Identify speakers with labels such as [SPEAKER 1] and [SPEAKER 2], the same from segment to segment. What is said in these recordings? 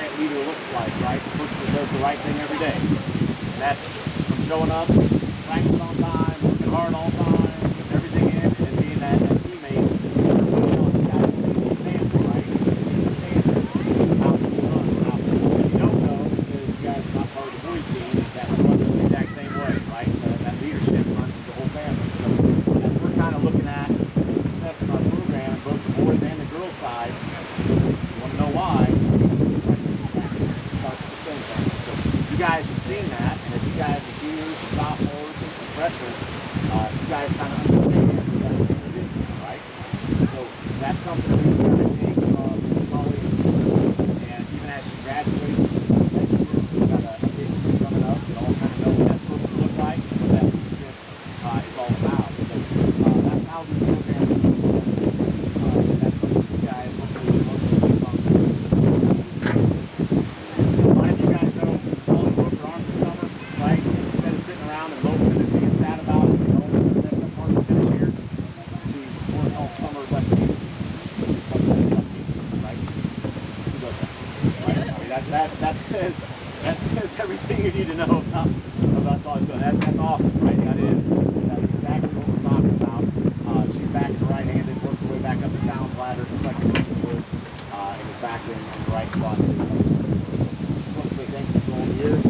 [SPEAKER 1] giant leader looks like, right? The person that does the right thing every day. And that's from showing up, practice on time, working hard all the time, putting everything in, and being that teammate. You guys see the example, right? How to run. Now, what you don't know, because you guys are not part of the boys team, is that we run the exact same way, right? That leadership runs the whole family. So as we're kind of looking at the success of our program, both the boys and the girls side, you want to know why? You guys have seen that, and if you guys are juniors, sophomores, and freshmen, you guys kind of understand what that's going to do, right? So that's something that we've got to take from college, and even as you graduate next year, we've got a big group coming up that all kind of know what that's supposed to look like and what that leadership is all about. So that's how this program is going to work. And that's what you guys hopefully will take on. That says everything you need to know about Volleyball. That's awesome, right? That's exactly what we're talking about. She's back to right-handed, worked her way back up the challenge ladder, just like the person would, and is back in the right spot. Just want to say thank you for all the years.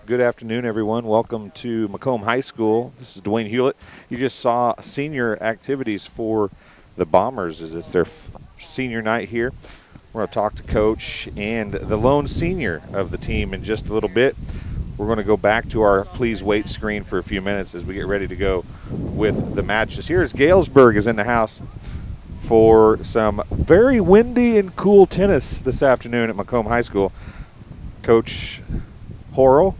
[SPEAKER 2] Good afternoon, everyone. Welcome to Macomb High School. This is Dwayne Hulett. You just saw senior activities for the Bombers as it's their senior night here. We're going to talk to Coach and the lone senior of the team in just a little bit. We're going to go back to our please wait screen for a few minutes as we get ready to go with the matches. Here's Galesburg is in the house for some very windy and cool tennis this afternoon at Macomb High School. Coach Horrell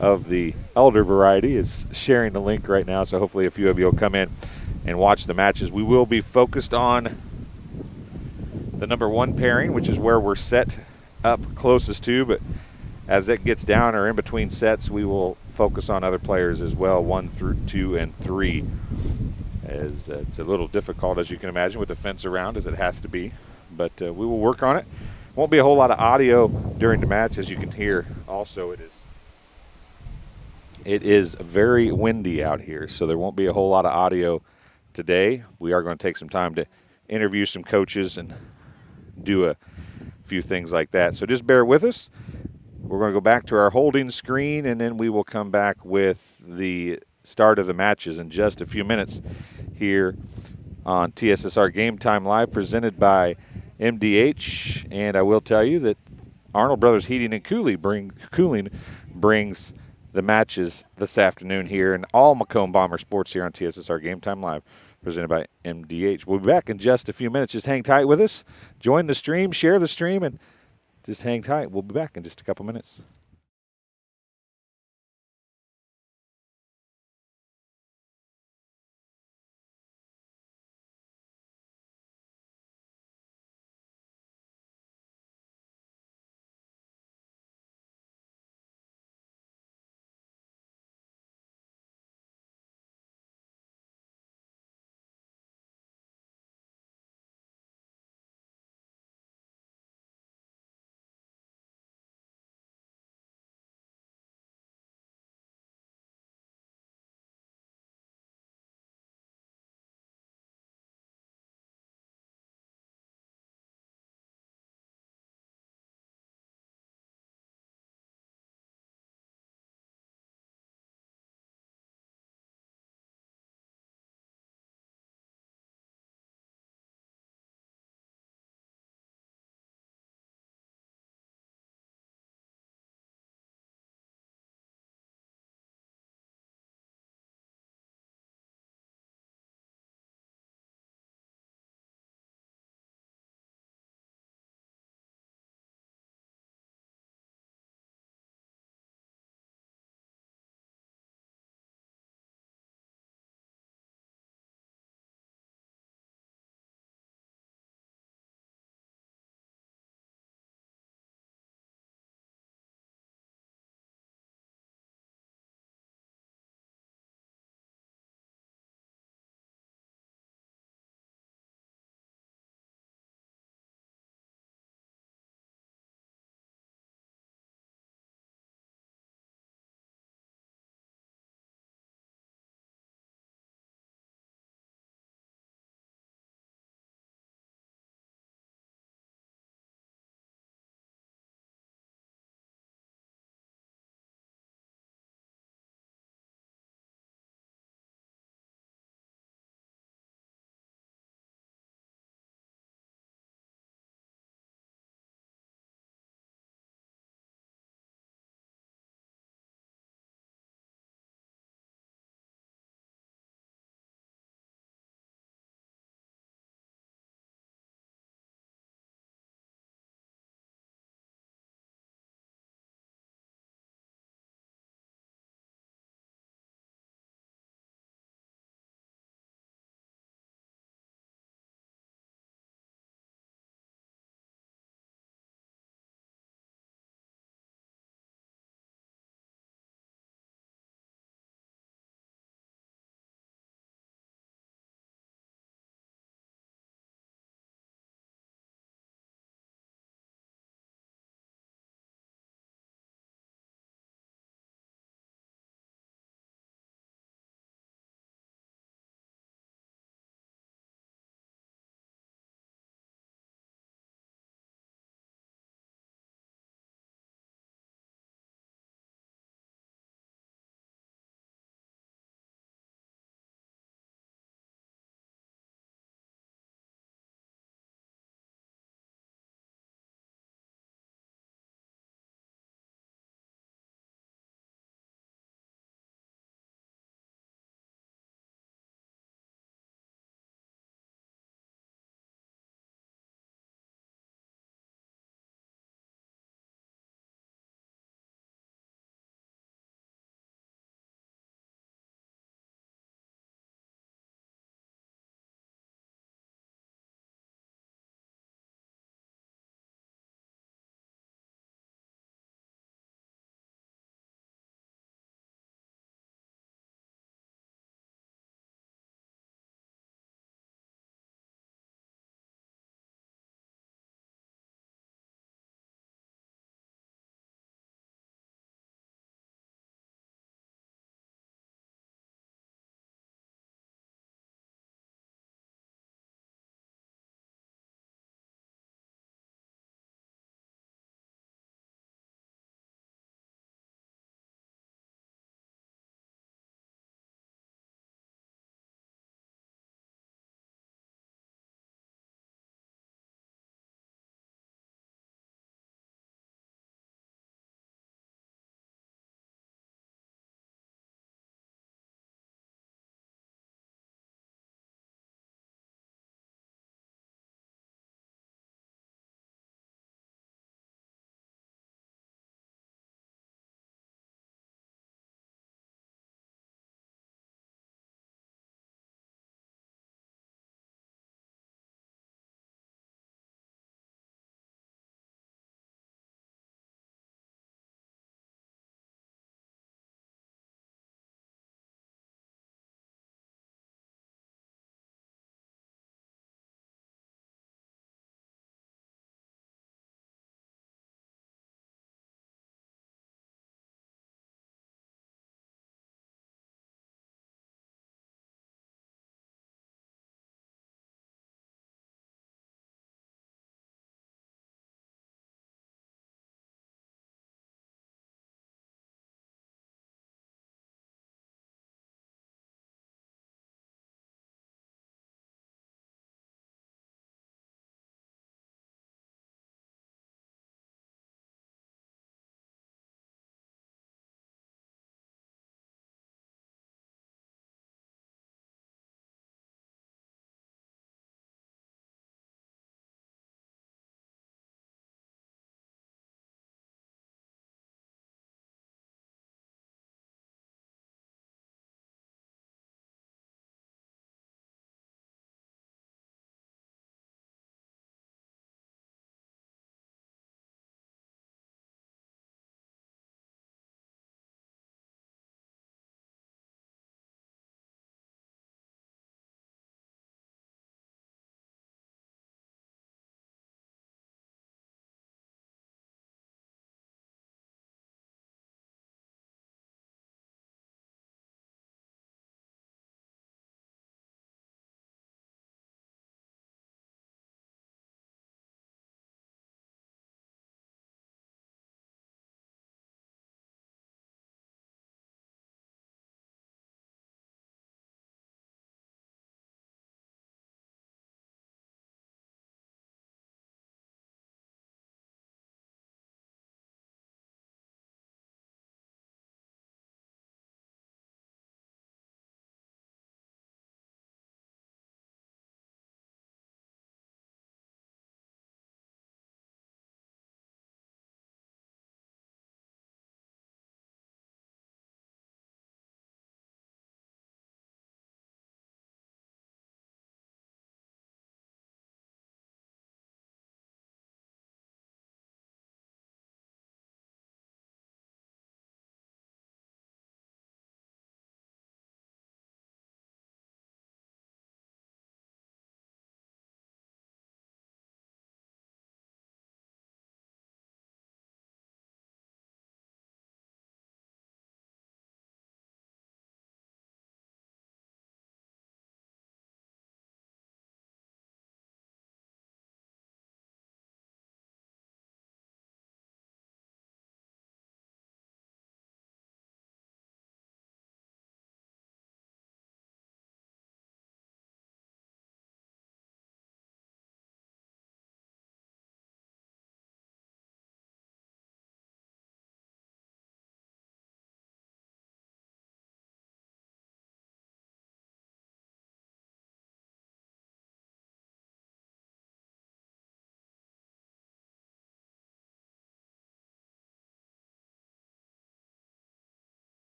[SPEAKER 2] of the elder variety is sharing the link right now, so hopefully a few of you will come in and watch the matches. We will be focused on the number 1 pairing, which is where we're set up closest to, but as it gets down or in between sets, we will focus on other players as well, 1 through 2 and 3. As it's a little difficult, as you can imagine, with the fence around, as it has to be, but we will work on it. Won't be a whole lot of audio during the match, as you can hear. Also, it is very windy out here, so there won't be a whole lot of audio today. We are going to take some time to interview some coaches and do a few things like that. So just bear with us. We're going to go back to our holding screen, and then we will come back with the start of the matches in just a few minutes here on TSSR Game Time Live, presented by MDH. And I will tell you that Arnold Brothers Heating and Cooling brings the matches this afternoon here, and all Macomb Bomber sports here on TSSR Game Time Live, presented by MDH. We'll be back in just a few minutes. Just hang tight with us. Join the stream, share the stream, and just hang tight. We'll be back in just a couple minutes.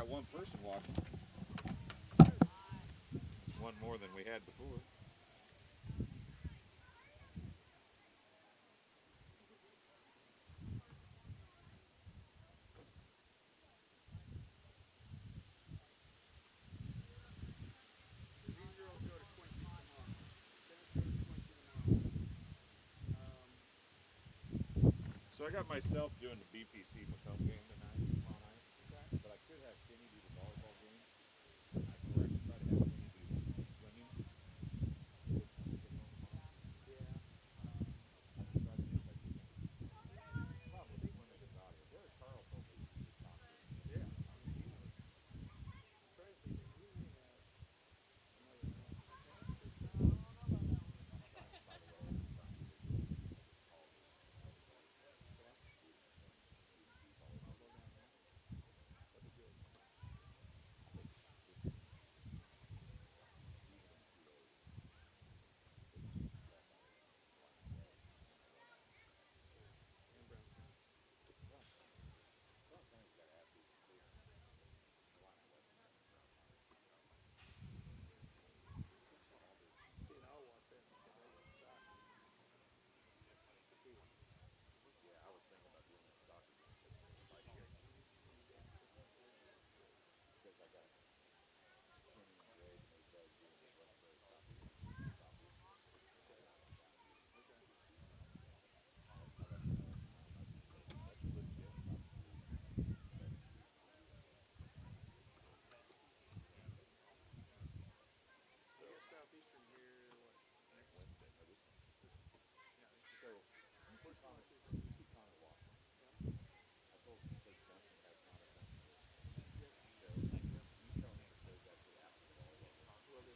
[SPEAKER 2] got one person watching. One more than we had before. So I got myself doing the BPC Macomb game tonight, tomorrow night. Okay. But I could have Kenny do the volleyball game. I can try to have Kenny do swimming. Yeah. I can try to see if I can. Probably swimming is out here. Derek Carl told me he could talk to him. Yeah. I mean, he was crazy. He really had another Southeastern here, next Wednesday? No, this one. So, you see Connor walking. Yeah. I told Coach Duncan has Connor come. Yep. So, you tell him to say that to after the volleyball. Will do.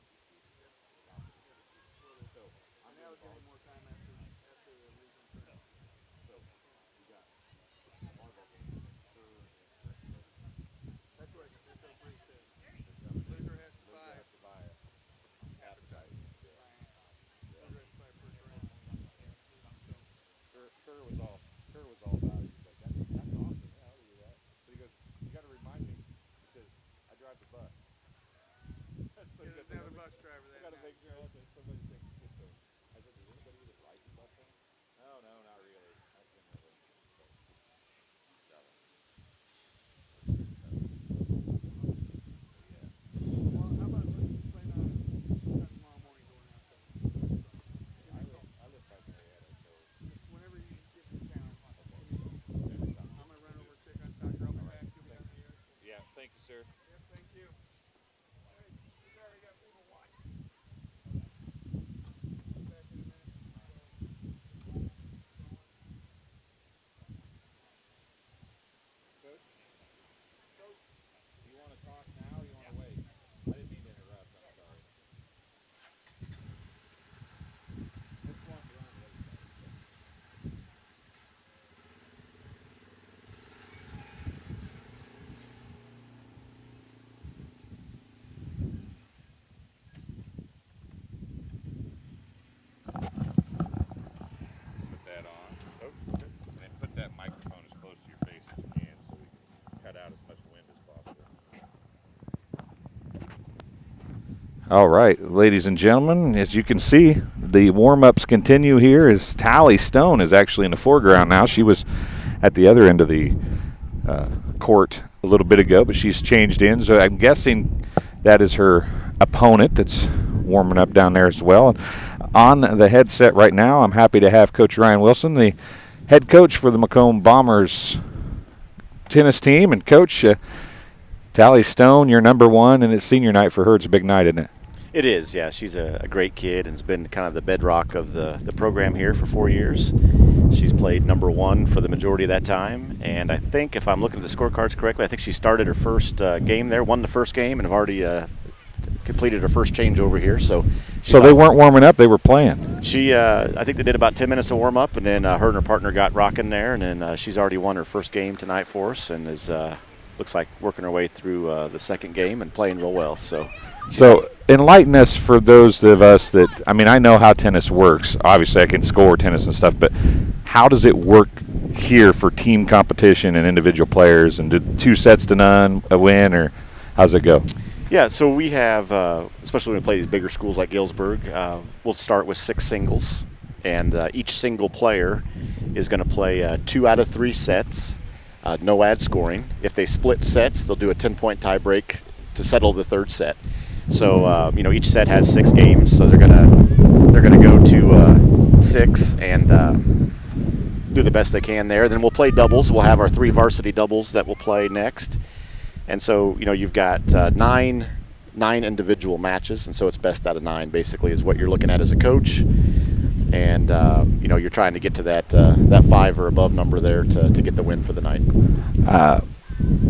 [SPEAKER 2] So, I'm now getting more time after the regional tournament. So, we got a volleyball game. That's what SO3 said. Loser has to buy it. Advertising. Kerr was all about it. He's like, that's awesome. Yeah, I'll do that. But he goes, you got to remind me because I drive the bus. So yeah, now the bus driver. I got to make sure that somebody thinks it's so. I said, does anybody even ride the bus thing? No, not really. I've been there. Well, how about let's plan on sometime tomorrow morning going out there? I live by Marietta, so just whenever you get to town, I'm gonna run over, check on soccer. I'll be back. You'll be down here. Yeah, thank you, sir. Yep, thank you. All right, we already got people watching. Back in a minute. Coach? Do you want to talk now or you want to wait? I didn't mean to interrupt. I'm sorry. Let's walk around the other side. Put that on. Oh, and then put that microphone as close to your face as you can so we can cut out as much wind as possible. All right, ladies and gentlemen, as you can see, the warm-ups continue here as Tally Stone is actually in the foreground now. She was at the other end of the court a little bit ago, but she's changed in, so I'm guessing that is her opponent that's warming up down there as well. And on the headset right now, I'm happy to have Coach Ryan Wilson, the head coach for the Macomb Bombers tennis team. And Coach, Tally Stone, you're number one, and it's senior night for her. It's a big night, isn't it?
[SPEAKER 3] It is, yeah. She's a great kid and has been kind of the bedrock of the program here for 4 years. She's played number one for the majority of that time, and I think, if I'm looking at the scorecards correctly, I think she started her first game there, won the first game, and have already completed her first change over here. So
[SPEAKER 2] they weren't warming up; they were playing.
[SPEAKER 3] She, I think they did about 10 minutes of warm up, and then her and her partner got rocking there, and then she's already won her first game tonight for us, and is looks like working her way through the second game and playing real well. So enlighten us for those of us that, I mean, I know how tennis works. Obviously, I can score tennis and stuff, but how does it work
[SPEAKER 2] here for team competition and individual players? And did 2-0 a win, or how's it go?
[SPEAKER 3] Yeah, so we have, especially when we play these bigger schools like Galesburg, we'll start with 6 singles, and each single player is going to play 2 out of 3 sets, no ad scoring. If they split sets, they'll do a 10-point tie break to settle the 3rd set. So each set has 6 games, so they're gonna go to 6 and do the best they can there. Then we'll play doubles. We'll have our 3 varsity doubles that we'll play next. And so, you've got 9 individual matches, and so it's best out of 9 basically is what you're looking at as a coach. And, you're trying to get to that 5 or above number there to get the win for the night.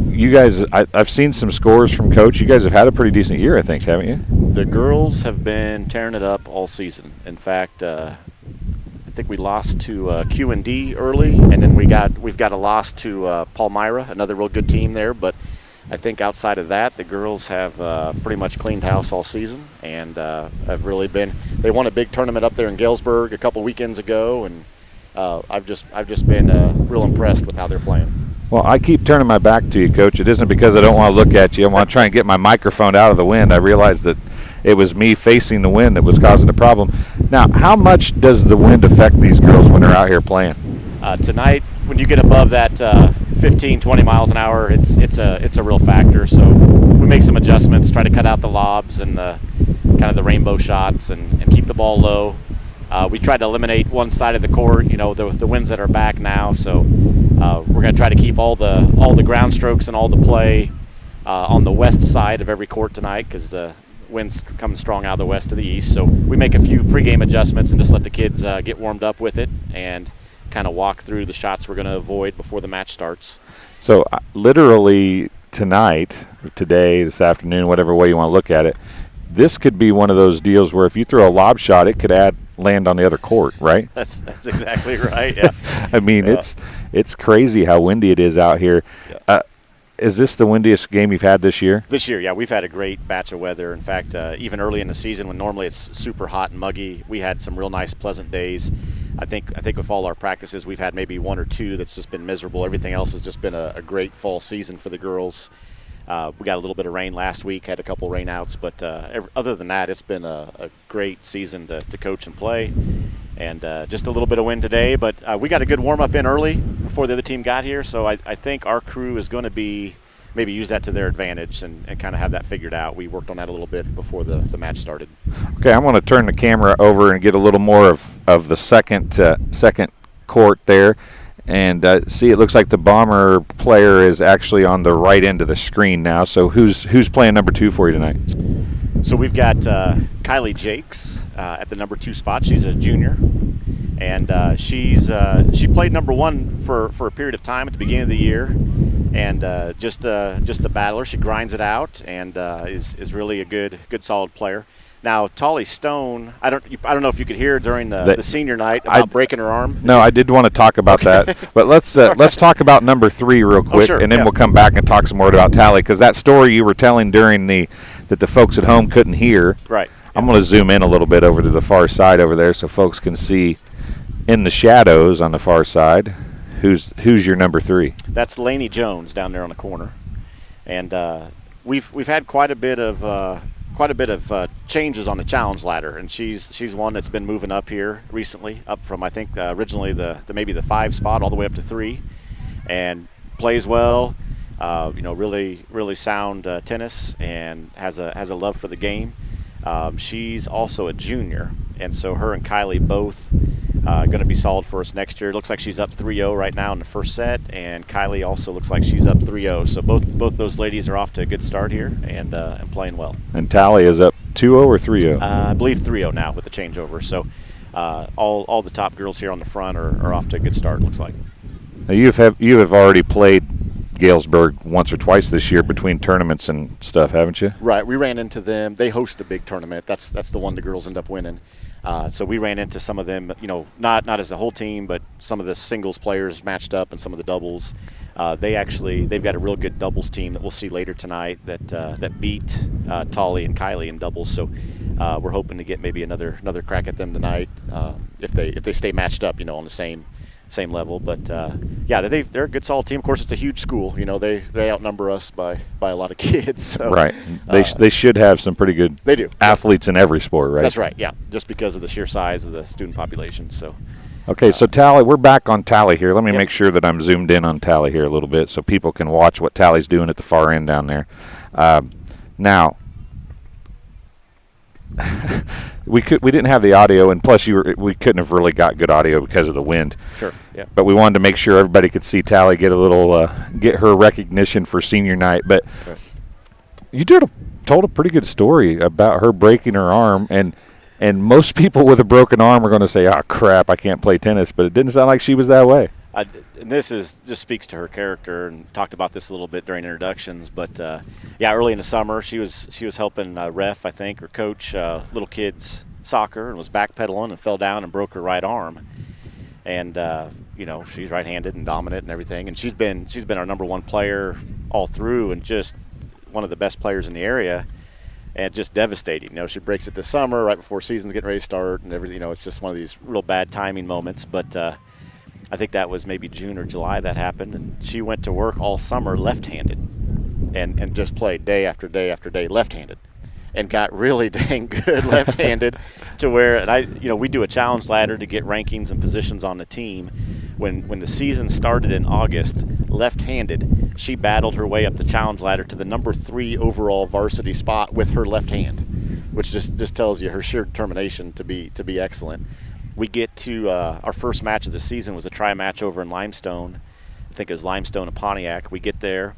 [SPEAKER 2] You guys, I've seen some scores from Coach. You guys have had a pretty decent year, I think, haven't you?
[SPEAKER 3] The girls have been tearing it up all season. In fact, I think we lost to Q&D early, and then we've got a loss to Palmyra, another real good team there. But I think outside of that, the girls have pretty much cleaned house all season, and have really been. They won a big tournament up there in Galesburg a couple weekends ago, and I've just been real impressed with how they're playing.
[SPEAKER 2] Well, I keep turning my back to you, Coach. It isn't because I don't want to look at you. I want to try and get my microphone out of the wind. I realized that it was me facing the wind that was causing the problem. Now, how much does the wind affect these girls when they're out here playing?
[SPEAKER 3] Tonight, when you get above that 15, 20 miles an hour, it's a real factor. So we make some adjustments, try to cut out the lobs and the kind of the rainbow shots and keep the ball low. We tried to eliminate one side of the court, the winds that are back now. So we're going to try to keep all the ground strokes and all the play on the west side of every court tonight, because the wind's coming strong out of the west to the east. So we make a few pregame adjustments and just let the kids get warmed up with it and kind of walk through the shots we're going to avoid before the match starts.
[SPEAKER 2] So literally tonight, today, this afternoon, whatever way you want to look at it, this could be one of those deals where if you throw a lob shot, it could land on the other court, right?
[SPEAKER 3] That's exactly right. Yeah.
[SPEAKER 2] I mean, it's crazy how windy it is out here.
[SPEAKER 3] Yeah.
[SPEAKER 2] Is this the windiest game you've had this year?
[SPEAKER 3] This year, yeah, we've had a great batch of weather. In fact, even early in the season, when normally it's super hot and muggy, we had some real nice, pleasant days. I think with all our practices, we've had maybe 1 or 2 that's just been miserable. Everything else has just been a great fall season for the girls. We got a little bit of rain last week, had a couple rainouts, but other than that, it's been a great season to coach and play. And just a little bit of wind today, but we got a good warm-up in early before the other team got here, so I think our crew is going to be maybe use that to their advantage and kind of have that figured out. We worked on that a little bit before the match started.
[SPEAKER 2] Okay, I'm going to turn the camera over and get a little more of the second court there. And see, it looks like the Bomber player is actually on the right end of the screen now. So who's playing number 2 for you tonight?
[SPEAKER 3] So we've got Kylie Jakes at the number 2 spot. She's a junior, and she played number 1 for a period of time at the beginning of the year, and just a battler. She grinds it out and is really a good solid player. Now, Tolly Stone, I don't know if you could hear during the senior night about breaking her arm.
[SPEAKER 2] No, I did want to talk about that. But let's talk about number 3 real quick,
[SPEAKER 3] sure,
[SPEAKER 2] and then
[SPEAKER 3] yeah.
[SPEAKER 2] we'll come back and talk some more about Tally, because that story you were telling during that the folks at home couldn't hear.
[SPEAKER 3] Right.
[SPEAKER 2] I'm going to zoom in a little bit over to the far side over there so folks can see in the shadows on the far side who's your number 3.
[SPEAKER 3] That's Lainey Jones down there on the corner, and we've had quite a bit of changes on the challenge ladder, and she's one that's been moving up here recently, up from I think originally maybe the 5 spot all the way up to 3, and plays well. Really sound tennis, and has a love for the game. She's also a junior, and so her and Kylie both going to be solid for us next year. It looks like she's up 3-0 right now in the first set, and Kylie also looks like she's up 3-0. So both those ladies are off to a good start here and playing well.
[SPEAKER 2] And Tally is up 2-0 or 3-0?
[SPEAKER 3] I believe 3-0 now with the changeover. So all the top girls here on the front are off to a good start, it looks like.
[SPEAKER 2] Now you have already played Galesburg once or twice this year between tournaments and stuff, haven't you?
[SPEAKER 3] Right. We ran into them. They host a big tournament. That's the one the girls end up winning. So we ran into some of them, not as a whole team, but some of the singles players matched up and some of the doubles. They've got a real good doubles team that we'll see later tonight that beat Tolly and Kylie in doubles. So we're hoping to get maybe another crack at them tonight if they stay matched up, on the same same level. But yeah, they're a good solid team. Of course, it's a huge school. You know, they outnumber us by a lot of kids. So,
[SPEAKER 2] right. They should have some pretty good athletes in every sport, right?
[SPEAKER 3] That's right. Yeah, just because of the sheer size of the student population. So.
[SPEAKER 2] Okay, so Tally, we're back on Tally here. Let me make sure that I'm zoomed in on Tally here a little bit so people can watch what Tally's doing at the far end down there. Now, we didn't have the audio, and plus we couldn't have really got good audio because of the wind.
[SPEAKER 3] Sure. Yeah.
[SPEAKER 2] But we wanted to make sure everybody could see Tally get a little get her recognition for senior night. But you told a pretty good story about her breaking her arm, and most people with a broken arm are going to say, "Oh crap, I can't play tennis." But it didn't sound like she was that way.
[SPEAKER 3] And this just speaks to her character, and talked about this a little bit during introductions. But yeah, early in the summer, she was helping ref, I think, or coach little kids soccer, and was backpedaling and fell down and broke her right arm. And you know, she's right-handed and dominant and everything, and she's been our #1 player all through, and just one of the best players in the area. And just devastating. You know, she breaks it this summer right before season's getting ready to start, and everything. You know, it's just one of these real bad timing moments. But I think that was maybe June or July that happened, and she went to work all summer left-handed, and just played day after day after day left-handed, and got really dang good left-handed to where, and we do a challenge ladder to get rankings and positions on the team. When the season started in August, left-handed, she battled her way up the challenge ladder to the #3 overall varsity spot with her left hand, which just tells you her sheer determination to be excellent. We get to our first match of the season was a try match over in Limestone. I think it was Limestone and Pontiac. We get there,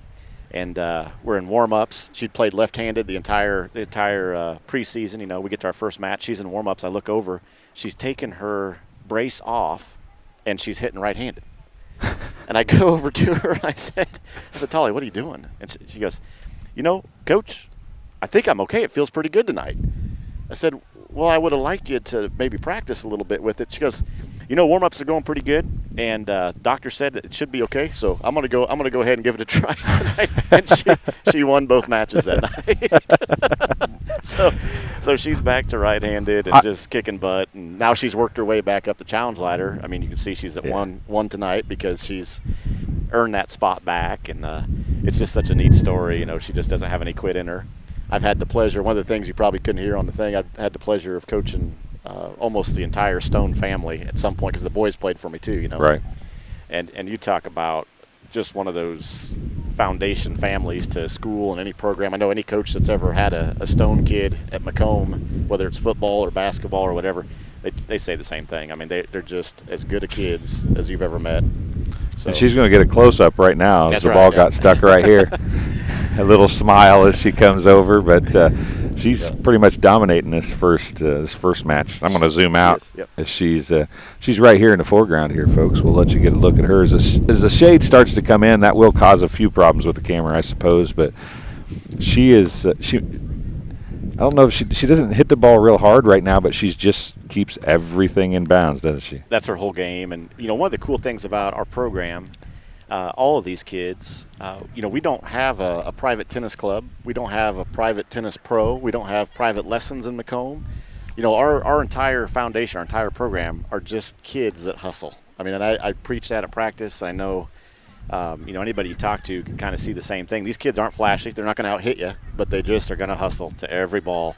[SPEAKER 3] and we're in warm-ups. She'd played left-handed the entire preseason. You know, we get to our first match. She's in warm-ups. I look over. She's taken her brace off, and she's hitting right-handed. And I go over to her, and I said, Tolly, what are you doing? And she goes, you know, Coach, I think I'm okay. It feels pretty good tonight. I said, well, I would have liked you to maybe practice a little bit with it. She goes, you know, warm-ups are going pretty good, and doctor said it should be okay, so I'm gonna go ahead and give it a try tonight. And she won both matches that night. So she's back to right-handed and just kicking butt, and now she's worked her way back up the challenge ladder. I mean, you can see she's at one tonight because she's earned that spot back, and it's just such a neat story. You know, she just doesn't have any quit in her. I've had the pleasure, one of the things you probably couldn't hear on the thing, I've had the pleasure of coaching almost the entire Stone family at some point, because the boys played for me too, you know.
[SPEAKER 2] Right.
[SPEAKER 3] And you talk about just one of those foundation families to school and any program. I know any coach that's ever had a Stone kid at Macomb, whether it's football or basketball or whatever, they say the same thing. I mean, they're just as good a kids as you've ever met. So.
[SPEAKER 2] And she's going to get a close-up right now.
[SPEAKER 3] That's
[SPEAKER 2] the
[SPEAKER 3] right,
[SPEAKER 2] ball got stuck right here. A little smile as she comes over, but she's pretty much dominating this first match. I'm going to zoom out. As she's right here in the foreground here, folks. We'll let you get a look at her. As the shade starts to come in, that will cause a few problems with the camera, I suppose. But she is I don't know if she doesn't hit the ball real hard right now, but she just keeps everything in bounds, doesn't she?
[SPEAKER 3] That's her whole game. And, you know, one of the cool things about our program, all of these kids, you know, we don't have a private tennis club. We don't have a private tennis pro. We don't have private lessons in Macomb. You know, our entire foundation, our entire program are just kids that hustle. I mean, and I preach that at practice. I know, you know, anybody you talk to can kind of see the same thing. These kids aren't flashy. They're not going to out-hit you, but they just are going to hustle to every ball.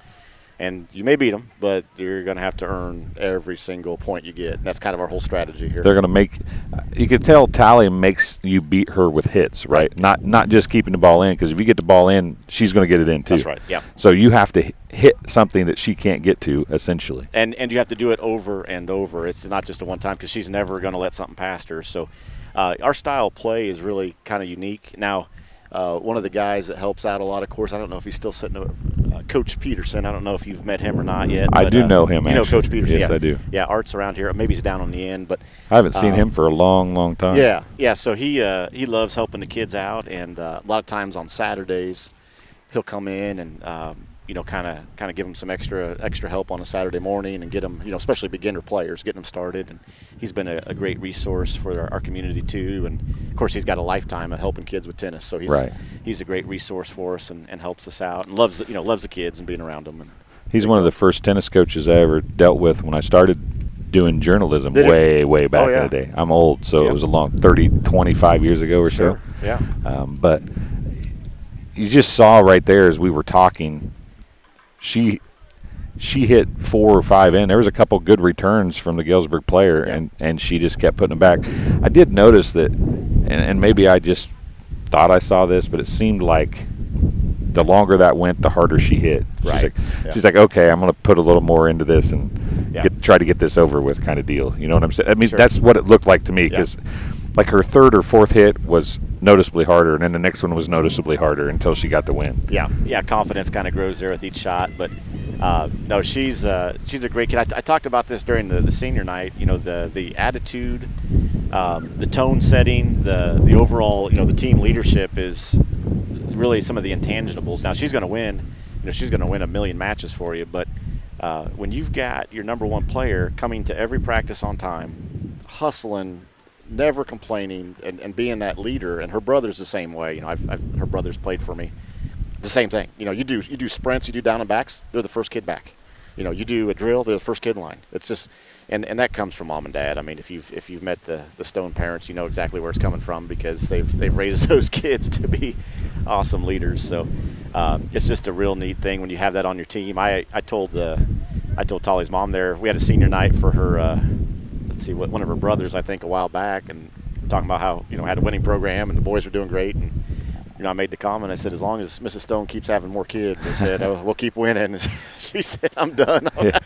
[SPEAKER 3] And you may beat them, but you're going to have to earn every single point you get. And that's kind of our whole strategy here.
[SPEAKER 2] They're going to make – you can tell Tally makes you beat her with hits, right? Not just keeping the ball in, because if you get the ball in, she's going to get it in too.
[SPEAKER 3] That's right, yeah.
[SPEAKER 2] So you have to hit something that she can't get to, essentially.
[SPEAKER 3] And you have to do it over and over. It's not just a one time, because she's never going to let something past her. So our style of play is really kind of unique. Now, one of the guys that helps out a lot, of course, I don't know if he's still sitting over, Coach Peterson. I don't know if you've met him or not yet.
[SPEAKER 2] I do know him,
[SPEAKER 3] actually. You know Coach Peterson?
[SPEAKER 2] Yes,
[SPEAKER 3] yeah.
[SPEAKER 2] I do.
[SPEAKER 3] Yeah, Art's around here. Maybe he's down on the end. But
[SPEAKER 2] I haven't seen him for a long, long time.
[SPEAKER 3] Yeah. So he loves helping the kids out, and a lot of times on Saturdays he'll come in and you know, kind of give them some extra help on a Saturday morning and get them, you know, especially beginner players, getting them started. And he's been a great resource for our community too. And of course, he's got a lifetime of helping kids with tennis, so he's a great resource for us and helps us out and loves the kids and being around them. And
[SPEAKER 2] he's one of the first tennis coaches I ever dealt with when I started doing journalism
[SPEAKER 3] Did it?
[SPEAKER 2] way back
[SPEAKER 3] Oh, yeah.
[SPEAKER 2] in the day. I'm old, so
[SPEAKER 3] Yep.
[SPEAKER 2] it was a long 25 years ago or
[SPEAKER 3] Sure.
[SPEAKER 2] so.
[SPEAKER 3] Yeah.
[SPEAKER 2] But you just saw right there as we were talking, she hit 4 or 5 in. There was a couple good returns from the Galesburg player,
[SPEAKER 3] Yeah.
[SPEAKER 2] and she just kept putting them back. I did notice that, and maybe I just thought I saw this, but it seemed like the longer that went, the harder she hit.
[SPEAKER 3] Right.
[SPEAKER 2] She's like, okay, I'm going to put a little more into this and
[SPEAKER 3] Yeah.
[SPEAKER 2] try to get this over with, kind of deal. You know what I'm saying? I mean,
[SPEAKER 3] Sure.
[SPEAKER 2] that's what it looked like to me, because like her third or fourth hit was noticeably harder, and then the next one was noticeably harder until she got the win.
[SPEAKER 3] Yeah, confidence kind of grows there with each shot. But no, she's a great kid. I talked about this during the senior night. You know, the attitude, the tone setting, the overall, you know, the team leadership is really some of the intangibles. Now she's going to win. You know, she's going to win a million matches for you. But when you've got your number one player coming to every practice on time, hustling, never complaining, and being that leader, and her brother's the same way. You know, her brother's played for me. The same thing. You know, you do sprints, you do down and backs, they're the first kid back. You know, you do a drill, they're the first kid in line. It's just, and that comes from mom and dad. I mean, if you've met the Stone parents, you know exactly where it's coming from, because they've raised those kids to be awesome leaders. So it's just a real neat thing when you have that on your team. I told Tolly's mom there, we had a senior night for her. One of her brothers, I think, a while back, and talking about how, you know, had a winning program and the boys were doing great. And, you know, I made the comment, I said, as long as Mrs. Stone keeps having more kids, I said, we'll keep winning. And she said, I'm done.
[SPEAKER 2] Yeah.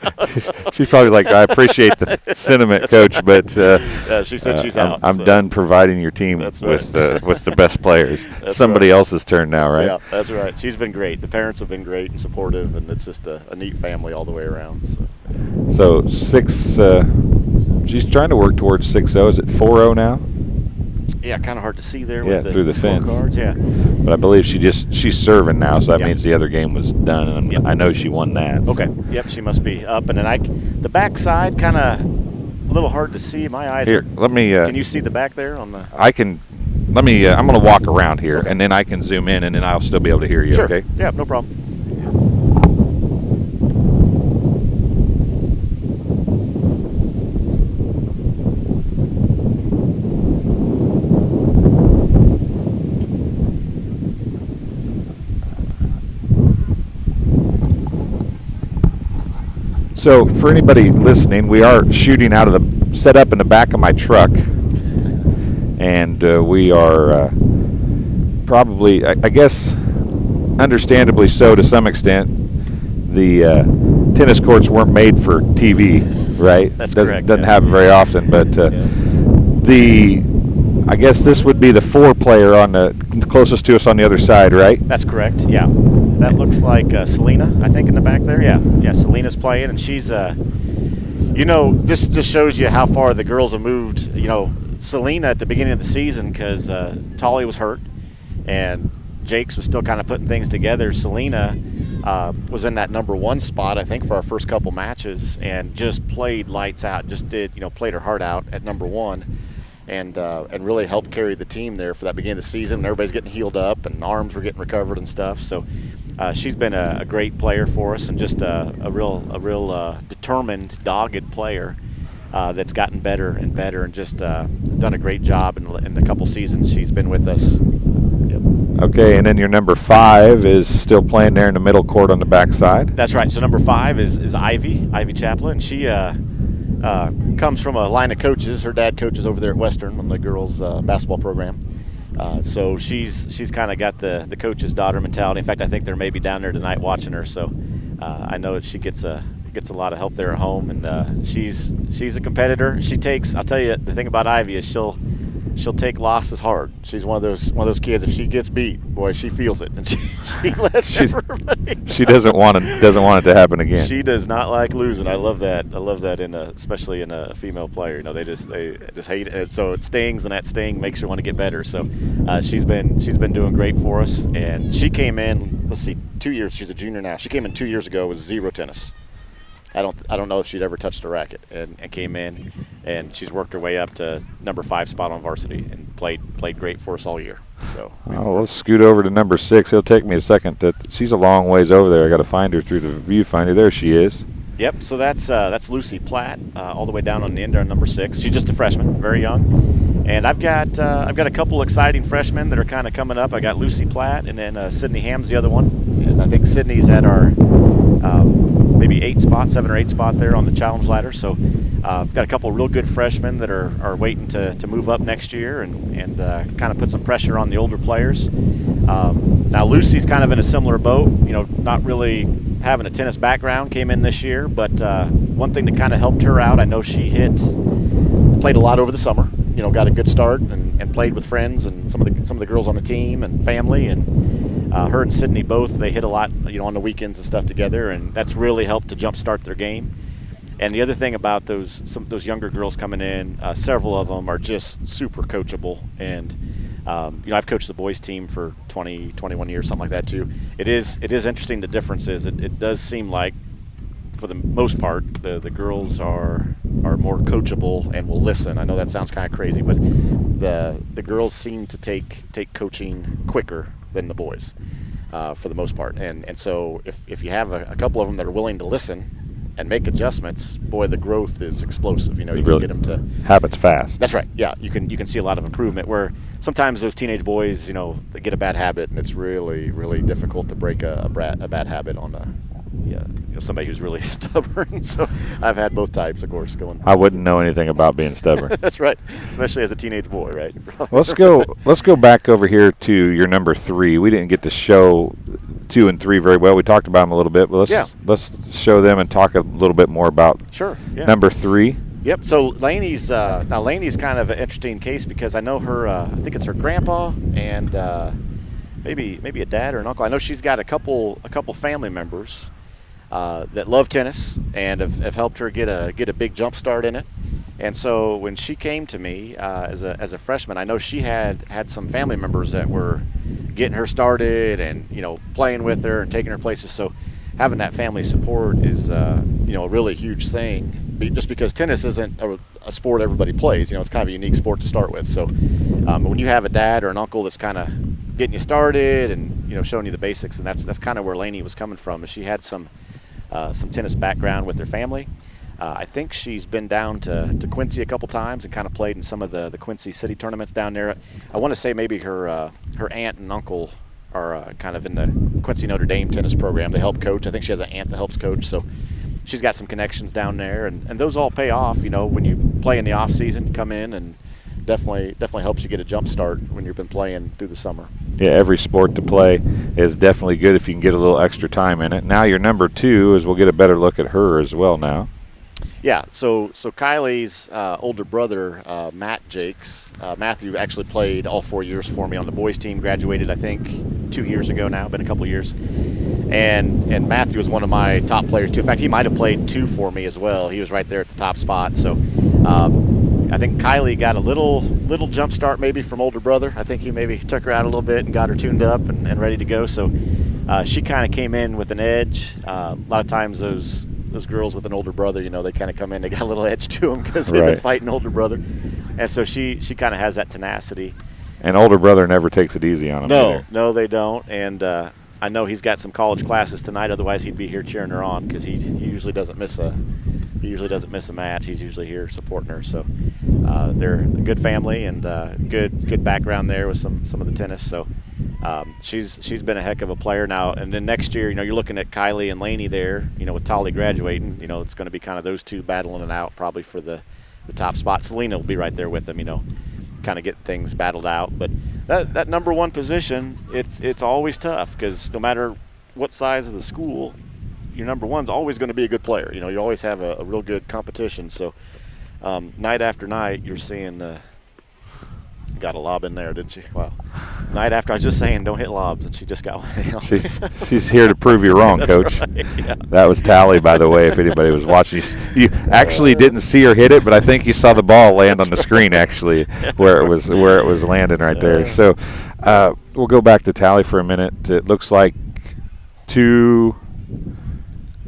[SPEAKER 2] She's probably like, I appreciate the sentiment, Coach, but
[SPEAKER 3] she said she's out.
[SPEAKER 2] I'm done providing your team with the best players.
[SPEAKER 3] That's
[SPEAKER 2] Somebody
[SPEAKER 3] right.
[SPEAKER 2] else's turn now, right?
[SPEAKER 3] Yeah, that's right. She's been great. The parents have been great and supportive, and it's just a neat family all the way around.
[SPEAKER 2] So 6, she's trying to work towards 6-0. Is it 4-0 now?
[SPEAKER 3] Yeah, kind of hard to see there.
[SPEAKER 2] Yeah,
[SPEAKER 3] with
[SPEAKER 2] through the fence.
[SPEAKER 3] Scorecards, yeah.
[SPEAKER 2] But I believe she's serving now, so that
[SPEAKER 3] Yeah.
[SPEAKER 2] means the other game was done, and
[SPEAKER 3] Yep.
[SPEAKER 2] I know she won that. So.
[SPEAKER 3] Okay. Yep, she must be up, and then the backside kind of a little hard to see. My eyes.
[SPEAKER 2] Here, let me.
[SPEAKER 3] Can you see the back there on the?
[SPEAKER 2] I can. Let me. I'm going to walk around here,
[SPEAKER 3] Okay.
[SPEAKER 2] and then I can zoom in, and then I'll still be able to hear you.
[SPEAKER 3] Sure.
[SPEAKER 2] Okay.
[SPEAKER 3] Yeah, no problem.
[SPEAKER 2] So for anybody listening, we are shooting out of the set up in the back of my truck, and we are probably, I guess, understandably so to some extent. The tennis courts weren't made for TV, right?
[SPEAKER 3] That's
[SPEAKER 2] doesn't,
[SPEAKER 3] correct,
[SPEAKER 2] Doesn't
[SPEAKER 3] yeah.
[SPEAKER 2] happen very often, but I guess this would be the 4 player on the closest to us on the other side, right?
[SPEAKER 3] That's correct. Yeah, that looks like Selena, I think, in the back there. Yeah. Selena's playing, and she's, you know, this just shows you how far the girls have moved. You know, Selena at the beginning of the season, because Tolly was hurt, and Jakes was still kind of putting things together. Selena was in that number 1 spot, I think, for our first couple matches, and just played lights out. Just played her heart out at number 1. And really helped carry the team there for that beginning of the season. And everybody's getting healed up, and arms were getting recovered and stuff. So she's been a great player for us, and just a real determined, dogged player that's gotten better and better, and just done a great job in the couple seasons she's been with us. Yep.
[SPEAKER 2] Okay, and then your number 5 is still playing there in the middle court on the backside.
[SPEAKER 3] That's right. So number 5 is Ivy Chaplin. She comes from a line of coaches. Her dad coaches over there at Western on the girls' basketball program. So she's kind of got the coach's daughter mentality. In fact, I think they're maybe down there tonight watching her. So I know that she gets a lot of help there at home, and she's a competitor. I'll tell you, the thing about Ivy is she'll take losses hard. She's one of those kids. If she gets beat, boy, she feels it, and she lets everybody know.
[SPEAKER 2] She doesn't want it to happen again.
[SPEAKER 3] She does not like losing. I love that. Especially in a female player. You know, they just hate it. So it stings, and that sting makes her want to get better. So she's been doing great for us, and she came in. Let's see, 2 years. She's a junior now. She came in 2 years ago with 0 tennis. I don't know if she'd ever touched a racket, and came in, and she's worked her way up to number 5 spot on varsity, and played great for us all year. So
[SPEAKER 2] let's scoot over to number 6. It'll take me a second. She's a long ways over there. I got to find her through the viewfinder. There she is.
[SPEAKER 3] Yep. So that's Lucy Platt, all the way down on the end there, number 6. She's just a freshman, very young. And I've got a couple exciting freshmen that are kind of coming up. I got Lucy Platt, and then Sydney Ham's the other one. And I think Sydney's at our maybe 7 or 8 spot there on the challenge ladder. So I've got a couple real good freshmen that are waiting to move up next year and kind of put some pressure on the older players. Now Lucy's kind of in a similar boat, not really having a tennis background, came in this year, but one thing that kind of helped her out, I know she played a lot over the summer, got a good start and played with friends and some of the girls on the team and family, and her and Sydney both, they hit a lot, on the weekends and stuff together, and that's really helped to jumpstart their game. And the other thing about those younger girls coming in, several of them are just super coachable. And I've coached the boys team for 20, 21 years, something like that too. It is interesting. The difference is it does seem like, for the most part, the girls are more coachable and will listen. I know that sounds kind of crazy, but the girls seem to take coaching quicker than the boys, for the most part. And so if you have a couple of them that are willing to listen and make adjustments, boy, the growth is explosive. You can get them to
[SPEAKER 2] habits fast.
[SPEAKER 3] That's right. Yeah, you can see a lot of improvement. Where sometimes those teenage boys, they get a bad habit, and it's really, really difficult to break a bad habit on somebody who's really stubborn. So I've had both types, of course, going.
[SPEAKER 2] I wouldn't know anything about being stubborn.
[SPEAKER 3] That's right, especially as a teenage boy, right?
[SPEAKER 2] Let's go back over here to your number 3. We didn't get to show 2 and 3 very well. We talked about them a little bit, but let's show them and talk a little bit more about number 3.
[SPEAKER 3] Yep. So Laney's kind of an interesting case because I know her. I think it's her grandpa and maybe a dad or an uncle. I know she's got a couple family members that love tennis and have helped her get a big jump start in it. And so when she came to me as a freshman, I know she had some family members that were getting her started and playing with her and taking her places. So having that family support is a really huge thing. Just because tennis isn't a sport everybody plays, it's kind of a unique sport to start with. So when you have a dad or an uncle that's kind of getting you started and showing you the basics, and that's kind of where Laney was coming from. She had some tennis background with her family. I think she's been down to Quincy a couple times and kind of played in some of the Quincy City tournaments down there. I want to say maybe her aunt and uncle are kind of in the Quincy Notre Dame tennis program. They help coach. I think she has an aunt that helps coach, so she's got some connections down there, and those all pay off. When you play in the off season, you come in and definitely helps you get a jump start when you've been playing through the summer.
[SPEAKER 2] Yeah, every sport to play is definitely good if you can get a little extra time in it. Now your number 2 is we'll get a better look at her as well now.
[SPEAKER 3] Yeah, so Kylie's older brother, Matt Jakes, Matthew actually played all 4 years for me on the boys team, graduated I think 2 years ago now, been a couple years. And Matthew was one of my top players too. In fact, he might have played 2 for me as well. He was right there at the top spot. So I think Kylie got a little jump start maybe from older brother. I think he maybe took her out a little bit and got her tuned up and ready to go. So she kind of came in with an edge. A lot of times those girls with an older brother, they kind of come in, they got a little edge to them because they've been fighting older brother. And so she kind of has that tenacity.
[SPEAKER 2] And older brother never takes it easy on them.
[SPEAKER 3] No, they don't. And I know he's got some college classes tonight. Otherwise, he'd be here cheering her on because he usually doesn't miss a match. He's usually here supporting her. So they're a good family and good background there with some of the tennis. So she's been a heck of a player now. And then next year, you're looking at Kylie and Laney there. With Tolly graduating, it's going to be kind of those two battling it out probably for the top spot. Selena will be right there with them. Kind of get things battled out. But that number 1 position, it's always tough because no matter what size of the school, your number 1's always going to be a good player. You always have a real good competition. So night after night, you're seeing got a lob in there, didn't she? Wow. Night after, I was just saying, don't hit lobs, and she just got one.
[SPEAKER 2] She's here to prove you wrong, Coach.
[SPEAKER 3] Right, yeah.
[SPEAKER 2] That was Tally, by the way, if anybody was watching. You actually didn't see her hit it, but I think you saw the ball land on the screen, actually, where it was landing right there. So we'll go back to Tally for a minute. It looks like 2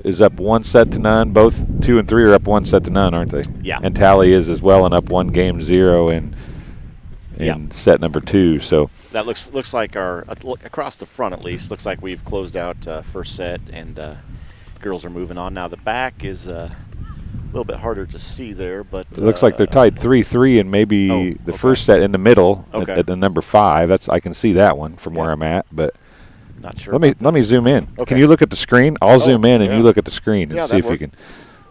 [SPEAKER 2] is up 1-0. Both 2 and 3 are up 1-0, aren't they?
[SPEAKER 3] Yeah.
[SPEAKER 2] And Tally is as well and up 1-0 in set number 2. So
[SPEAKER 3] that looks like our across the front at least looks like we've closed out first set and girls are moving on. Now the back is a little bit harder to see there, but
[SPEAKER 2] it looks like they're tied 3-3, and maybe the first set in the middle at the number 5. I can see that one from where I'm at, but
[SPEAKER 3] not sure.
[SPEAKER 2] Let me zoom in.
[SPEAKER 3] Okay.
[SPEAKER 2] Can you look at the screen? I'll zoom in, and you look at the screen and see if you can.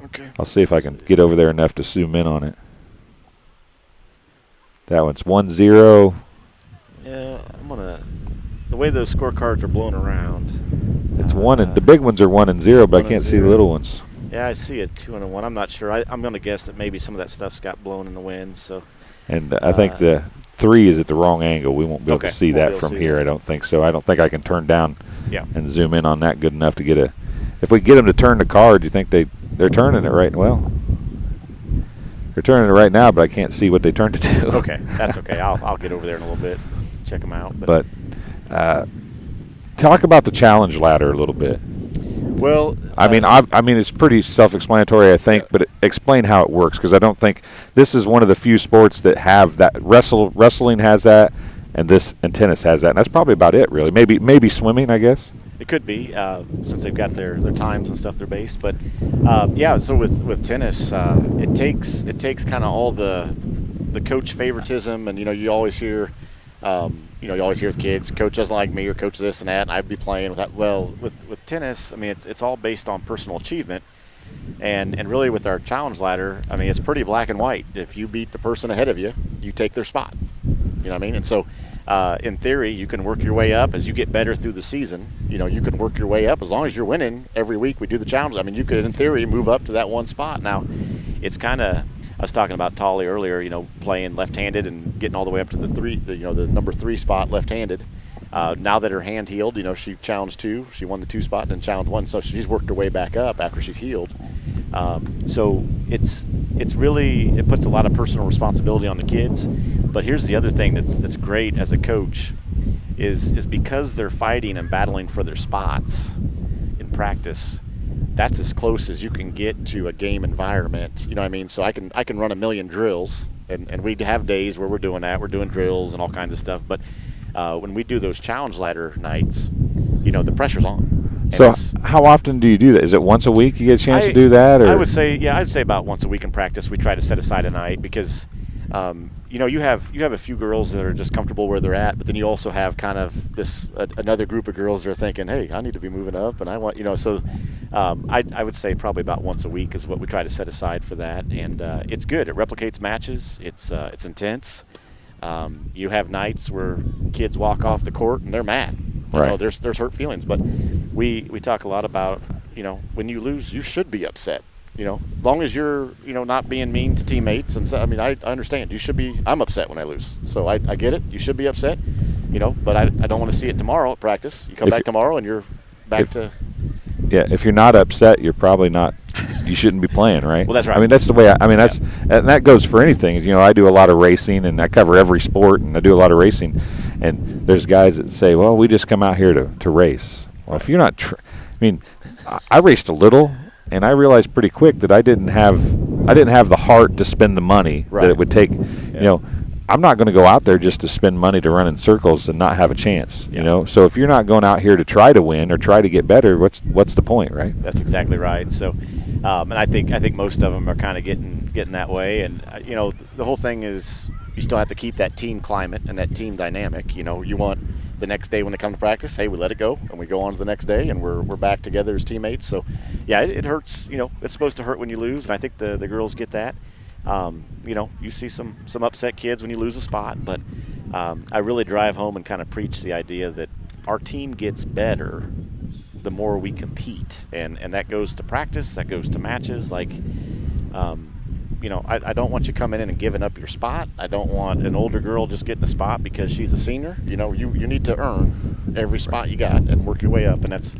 [SPEAKER 3] Okay.
[SPEAKER 2] I'll see if I can get over there enough to zoom in on it. That one's 1-0.
[SPEAKER 3] Yeah, the way those scorecards are blown around.
[SPEAKER 2] It's 1, and the big ones are 1 and 0, but I can't see the little ones.
[SPEAKER 3] Yeah, I see a 2 and a 1. I'm not sure. I'm going to guess that maybe some of that stuff's got blown in the wind. So.
[SPEAKER 2] And I think the 3 is at the wrong angle. We won't be able to see that from here. I don't think so. I don't think I can turn down and zoom in on that good enough to get a. If we get them to turn the card, you think they're turning it right? Well, they're turning it right now, but I can't see what they turned it to.
[SPEAKER 3] Okay, that's okay. I'll get over there in a little bit, check them out.
[SPEAKER 2] But talk about the challenge ladder a little bit.
[SPEAKER 3] Well,
[SPEAKER 2] I mean, it's pretty self-explanatory, I think. But explain how it works, because I don't think this is one of the few sports that have that. Wrestling has that, and tennis has that, and that's probably about it, really. Maybe swimming, I guess.
[SPEAKER 3] It could be, since they've got their times and stuff they're based. But so with tennis, it takes kind of all the coach favoritism, and you always hear. You always hear with kids, coach doesn't like me, or coach this and that, and I'd be playing with that. Well, with tennis, I mean, it's all based on personal achievement, and really with our challenge ladder, I mean, it's pretty black and white. If you beat the person ahead of you, you take their spot. You know what I mean? And so, in theory, you can work your way up as you get better through the season. You can work your way up as long as you're winning every week. We do the challenge. I mean, you could, in theory, move up to that one spot. Now, it's kind of. I was talking about Tolly earlier, playing left-handed and getting all the way up to the number 3 spot left-handed. Now that her hand healed, she challenged 2. She won the 2 spot and then challenged 1. So she's worked her way back up after she's healed. So it's really, it puts a lot of personal responsibility on the kids. But here's the other thing that's great as a coach is because they're fighting and battling for their spots in practice. That's as close as you can get to a game environment. You know what I mean? So I can run a million drills, and we have days where we're doing that. We're doing drills and all kinds of stuff. But when we do those challenge ladder nights, the pressure's on.
[SPEAKER 2] So how often do you do that? Is it once a week you get a chance to do that? Or?
[SPEAKER 3] I'd say about once a week in practice. We try to set aside a night because you have a few girls that are just comfortable where they're at, but then you also have kind of another group of girls that are thinking, hey, I need to be moving up, and I want so. I would say probably about once a week is what we try to set aside for that, and it's good. It replicates matches. It's intense. You have nights where kids walk off the court and they're mad.
[SPEAKER 2] Right.
[SPEAKER 3] There's hurt feelings, but we talk a lot about when you lose, you should be upset. As long as you're not being mean to teammates, and so, I mean I understand you should be. I'm upset when I lose, so I get it. You should be upset. But I don't want to see it tomorrow at practice. You come back tomorrow and you're back to.
[SPEAKER 2] Yeah, if you're not upset, you're probably not. You shouldn't be playing, right?
[SPEAKER 3] Well, that's right.
[SPEAKER 2] I mean, that's the way. And that goes for anything. I do a lot of racing, and I cover every sport, and I do a lot of racing. And there's guys that say, "Well, we just come out here to race." Well, if you're not, I raced a little, and I realized pretty quick that I didn't have the heart to spend the money that it would take. I'm not going to go out there just to spend money to run in circles and not have a chance, So if you're not going out here to try to win or try to get better, what's the point, right?
[SPEAKER 3] That's exactly right. So, and I think most of them are kind of getting that way. And the whole thing is you still have to keep that team climate and that team dynamic. You want the next day when they come to practice, hey, we let it go and we go on to the next day and we're back together as teammates. So, yeah, it hurts. It's supposed to hurt when you lose, and I think the girls get that. You see some upset kids when you lose a spot, but I really drive home and kind of preach the idea that our team gets better the more we compete, and that goes to practice, that goes to matches. Like, I don't want you coming in and giving up your spot. I don't want an older girl just getting a spot because she's a senior. You need to earn every spot you got and work your way up, and that's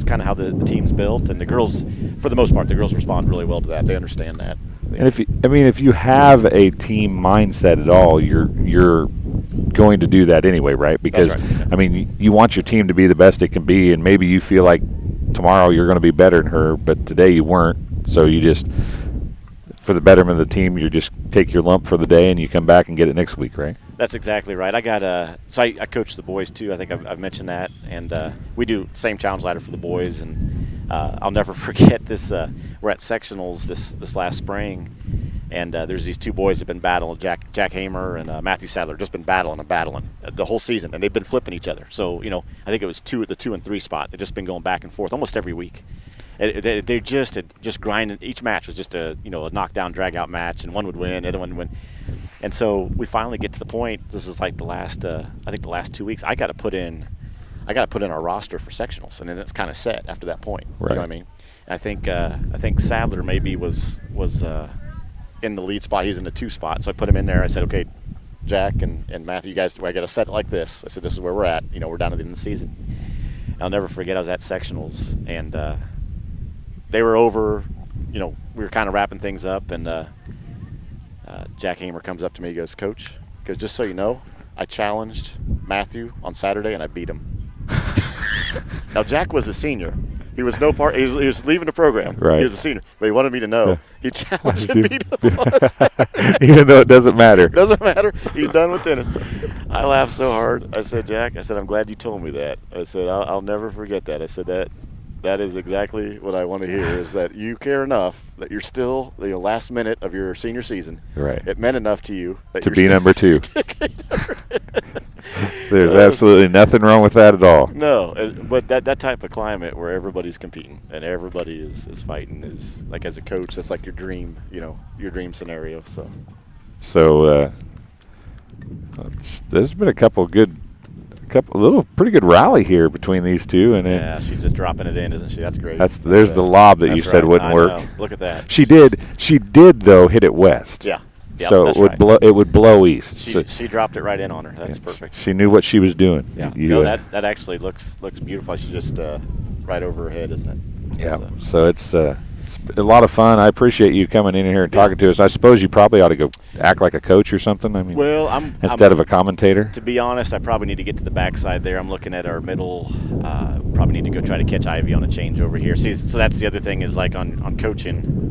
[SPEAKER 3] kind of how the team's built. And the girls, for the most part, respond really well to that. They understand that.
[SPEAKER 2] And if you have a team mindset at all, you're going to do that anyway, right? Because
[SPEAKER 3] that's right.
[SPEAKER 2] You want your team to be the best it can be, and maybe you feel like tomorrow you're going to be better than her, but today you weren't. So you just, for the betterment of the team, you just take your lump for the day and you come back and get it next week, right?
[SPEAKER 3] That's exactly right. I coach the boys too. I think I've mentioned that, and we do same challenge ladder for the boys, and I'll never forget this. We're at sectionals this last spring, and there's these two boys that have been battling, Jack Hamer and Matthew Sadler, just been battling the whole season, and they've been flipping each other. So, I think it was the 2 and 3 spot. They've just been going back and forth almost every week. They just grinding. Each match was just a knockdown, drag out match, and one would win, the other one would win. And so we finally get to the point. This is like the last 2 weeks. I got to put in our roster for sectionals, and then it's kind of set after that point.
[SPEAKER 2] Right.
[SPEAKER 3] You know what I mean? And I think Sadler maybe was in the lead spot. He was in the 2 spot, so I put him in there. I said, okay, Jack and Matthew, you guys, I got to set it like this. I said, this is where we're at. We're down to the end of the season. And I'll never forget, I was at sectionals, and they were over. We were kind of wrapping things up, and Jack Hamer comes up to me. He goes, Coach, just so you know, I challenged Matthew on Saturday, and I beat him. Now, Jack was a senior. He was no part. He was leaving the program.
[SPEAKER 2] Right.
[SPEAKER 3] He was a senior, but he wanted me to know he challenged and beat him.
[SPEAKER 2] Even though it doesn't matter.
[SPEAKER 3] Doesn't matter. He's done with tennis. I laughed so hard. I said, Jack, I'm glad you told me that. I said, I'll never forget that. I said that is exactly what I want to hear, is that you care enough that you're still the last minute of your senior season.
[SPEAKER 2] Right.
[SPEAKER 3] It meant enough to you that
[SPEAKER 2] to
[SPEAKER 3] you're
[SPEAKER 2] be number 2.
[SPEAKER 3] There's
[SPEAKER 2] There's absolutely nothing wrong with that at all.
[SPEAKER 3] No, but that type of climate where everybody's competing and everybody is fighting is, like, as a coach, that's like your dream, your dream scenario.
[SPEAKER 2] So there's been a pretty good rally here between these two, and
[SPEAKER 3] yeah, she's just dropping it in, isn't she? That's great.
[SPEAKER 2] There's the lob that you said wouldn't work.
[SPEAKER 3] Know. Look at that.
[SPEAKER 2] She did though hit it west.
[SPEAKER 3] Yeah. Yep,
[SPEAKER 2] so it would blow east.
[SPEAKER 3] She dropped it right in on her. That's perfect.
[SPEAKER 2] She knew what she was doing.
[SPEAKER 3] Yeah. That actually looks beautiful. She's just right over her head, isn't it?
[SPEAKER 2] Yeah. So it's a lot of fun. I appreciate you coming in here and talking to us. I suppose you probably ought to go act like a coach or something. I mean, instead of a commentator.
[SPEAKER 3] To be honest, I probably need to get to the backside there. I'm looking at our middle. Probably need to go try to catch Ivy on a change over here. See, so that's the other thing is, like, on coaching.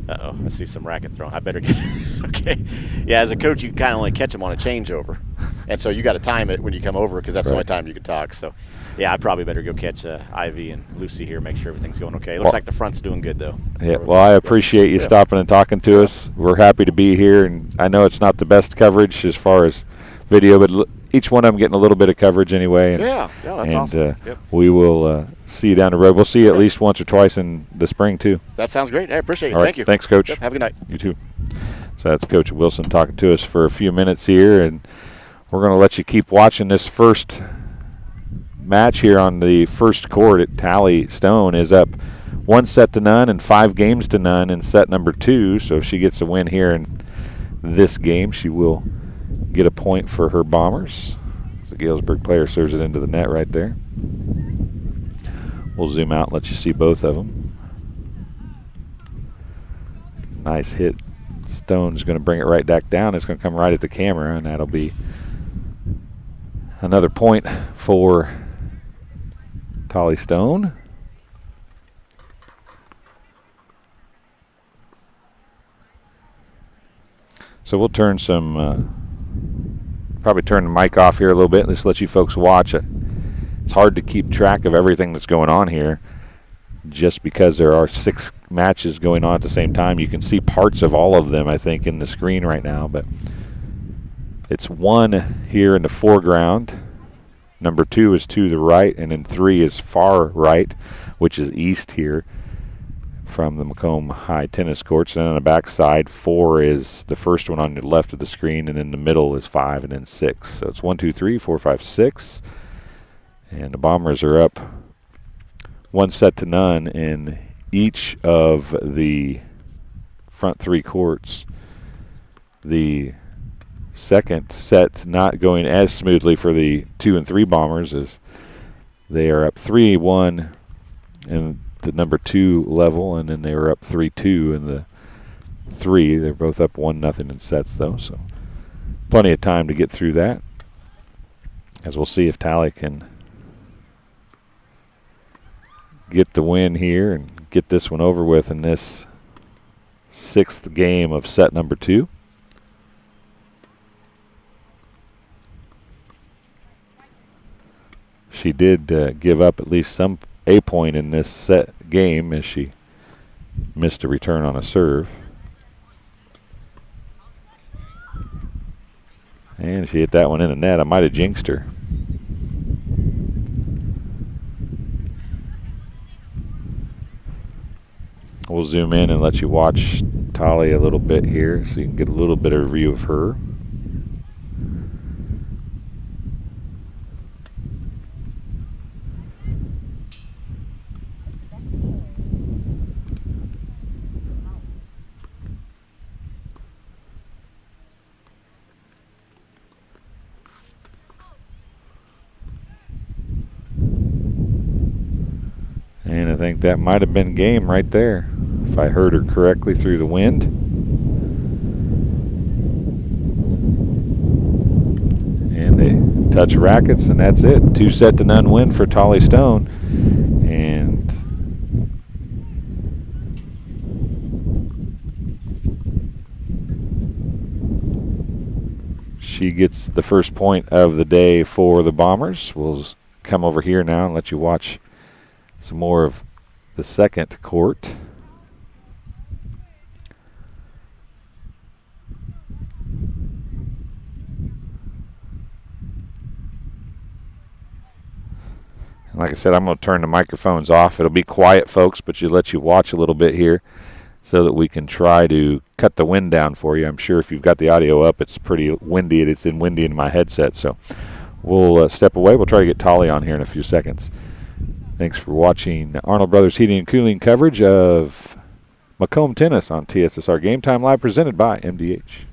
[SPEAKER 3] Uh-oh, I see some racket thrown. I better get okay. Yeah, as a coach, you can kind of only catch them on a changeover. And so you got to time it when you come over, because that's the only time you can talk. So, yeah, I probably better go catch Ivy and Lucy here, make sure everything's going okay. It looks like the front's doing good, though.
[SPEAKER 2] Yeah, well, I appreciate you stopping and talking to us. We're happy to be here, and I know it's not the best coverage as far as video, but each one of them getting a little bit of coverage anyway. And,
[SPEAKER 3] that's awesome.
[SPEAKER 2] We will see you down the road. We'll see you at least once or twice in the spring, too.
[SPEAKER 3] That sounds great. I appreciate it.
[SPEAKER 2] All right.
[SPEAKER 3] Thank you.
[SPEAKER 2] Thanks, Coach.
[SPEAKER 3] Yep, have a good night.
[SPEAKER 2] You too. So that's Coach Wilson talking to us for a few minutes here, and we're going to let you keep watching this first match here on the first court at Tally Stone. Is up 1-0 and 5 games to none in set number 2. So if she gets a win here in this game, she will get a point for her Bombers. The Galesburg player serves it into the net right there. We'll zoom out and let you see both of them. Nice hit. Stone's going to bring it right back down. It's going to come right at the camera, and that'll be another point for Tally Stone. So we'll turn probably turn the mic off here a little bit. Let's let you folks watch it. It's hard to keep track of everything that's going on here just because there are 6 matches going on at the same time. You can see parts of all of them, I think, in the screen right now, but it's 1 here in the foreground. Number 2 is to the right, and then 3 is far right, which is east here from the Macomb High tennis courts. And on the back side, 4 is the first one on the left of the screen, and in the middle is 5, and then 6. So it's 1, 2, 3, 4, 5, 6. And the Bombers are up 1-0 in each of the front 3 courts. The second set not going as smoothly for the 2 and 3 Bombers, as they are up 3-1 in the number 2 level, and then they were up 3-2 in the 3. They're both up 1-0 in sets, though, so plenty of time to get through that, as we'll see if Tally can get the win here and get this one over with in this 6th game of set number 2. She did give up at least some a point in this set game as she missed a return on a serve. And she hit that one in the net. I might have jinxed her. We'll zoom in and let you watch Tali a little bit here so you can get a little bit of a view of her. And I think that might have been game right there, if I heard her correctly through the wind. And they touch rackets, and that's it. 2-0 win for Tali Stone. And she gets the first point of the day for the Bombers. We'll come over here now and let you watch some more of the second court. And like I said, I'm going to turn the microphones off. It'll be quiet, folks, but let you watch a little bit here so that we can try to cut the wind down for you. I'm sure if you've got the audio up, it's pretty windy. It's windy in my headset, so we'll step away. We'll try to get Tali on here in a few seconds. Thanks for watching Arnold Brothers Heating and Cooling coverage of Macomb Tennis on TSSR Game Time Live, presented by MDH.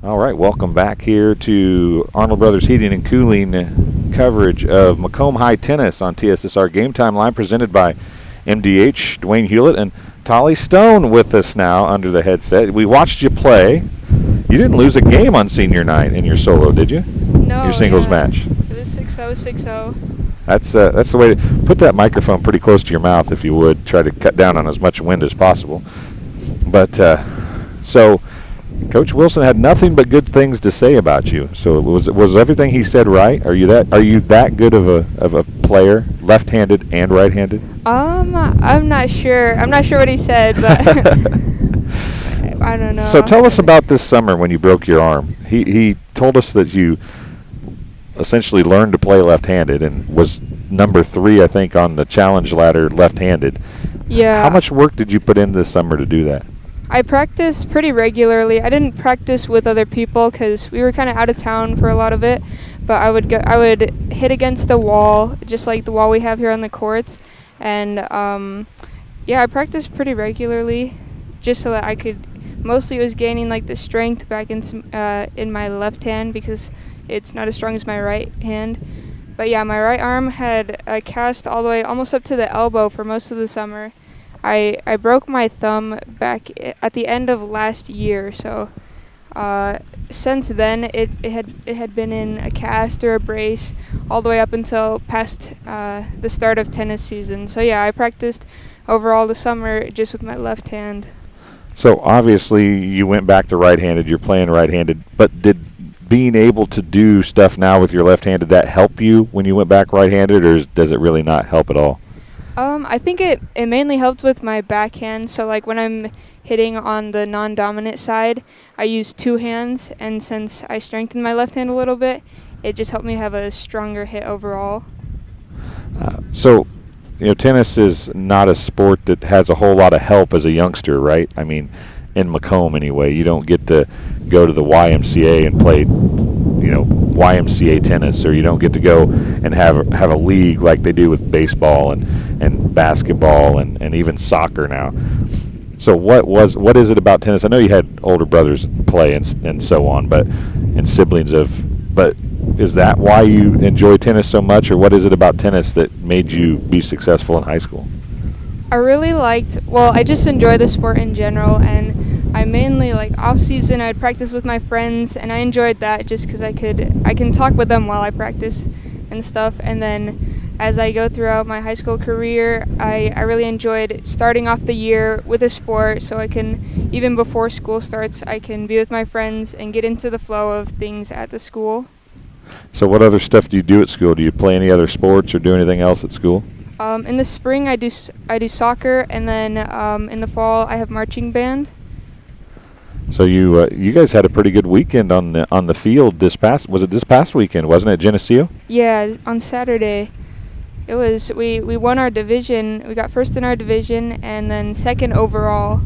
[SPEAKER 2] All right, welcome back here to Arnold Brothers Heating and Cooling coverage of Macomb High Tennis on TSSR Game Time Live, presented by MDH, Dwayne Hulett, and Tolly Stone with us now under the headset. We watched you play. You didn't lose a game on senior night in your solo, did you?
[SPEAKER 4] No.
[SPEAKER 2] Your singles match.
[SPEAKER 4] It was 6-0, 6-0.
[SPEAKER 2] That's the way to put that microphone pretty close to your mouth, if you would. Try to cut down on as much wind as possible. But so Coach Wilson had nothing but good things to say about you. So was everything he said right? Are you that good of a player, left-handed and right-handed?
[SPEAKER 4] I'm not sure. I'm not sure what he said, but I don't know.
[SPEAKER 2] So tell us about this summer when you broke your arm. He told us that you essentially learned to play left-handed and was number 3, I think, on the challenge ladder left-handed.
[SPEAKER 4] Yeah.
[SPEAKER 2] How much work did you put in this summer to do that?
[SPEAKER 4] I practiced pretty regularly. I didn't practice with other people because we were kind of out of town for a lot of it. But I would hit against the wall, just like the wall we have here on the courts, and I practiced pretty regularly, just so that I could. Mostly, it was gaining like the strength back into in my left hand because it's not as strong as my right hand. But yeah, my right arm had a cast all the way almost up to the elbow for most of the summer. I broke my thumb back at the end of last year, so since then it had been in a cast or a brace all the way up until past the start of tennis season. So yeah, I practiced overall the summer just with my left hand.
[SPEAKER 2] So obviously you went back to right-handed. You're playing right-handed, but did being able to do stuff now with your left hand, did that help you when you went back right-handed, or does it really not help at all?
[SPEAKER 4] I think it mainly helped with my backhand. So like when I'm hitting on the non-dominant side, I use 2 hands, and since I strengthened my left hand a little bit, it just helped me have a stronger hit overall.
[SPEAKER 2] So, tennis is not a sport that has a whole lot of help as a youngster, right? I mean, in Macomb anyway, you don't get to go to the YMCA and play, YMCA tennis, or you don't get to go and have a league like they do with baseball and basketball and even soccer now. So what is it about tennis? I know you had older brothers play and so on, but is that why you enjoy tennis so much, or what is it about tennis that made you be successful in high school?
[SPEAKER 4] I really I just enjoy the sport in general, and I mainly off season I'd practice with my friends, and I enjoyed that just because I can talk with them while I practice and stuff. And then as I go throughout my high school career, I really enjoyed starting off the year with a sport, so I can, even before school starts, I can be with my friends and get into the flow of things at the school.
[SPEAKER 2] So what other stuff do you do at school? Do you play any other sports or do anything else at school?
[SPEAKER 4] In the spring I do soccer, and then in the fall I have marching band.
[SPEAKER 2] So you guys had a pretty good weekend on the field this past weekend, wasn't it, Geneseo?
[SPEAKER 4] Yeah, on Saturday. It was we won our division. We got first in our division and then second overall.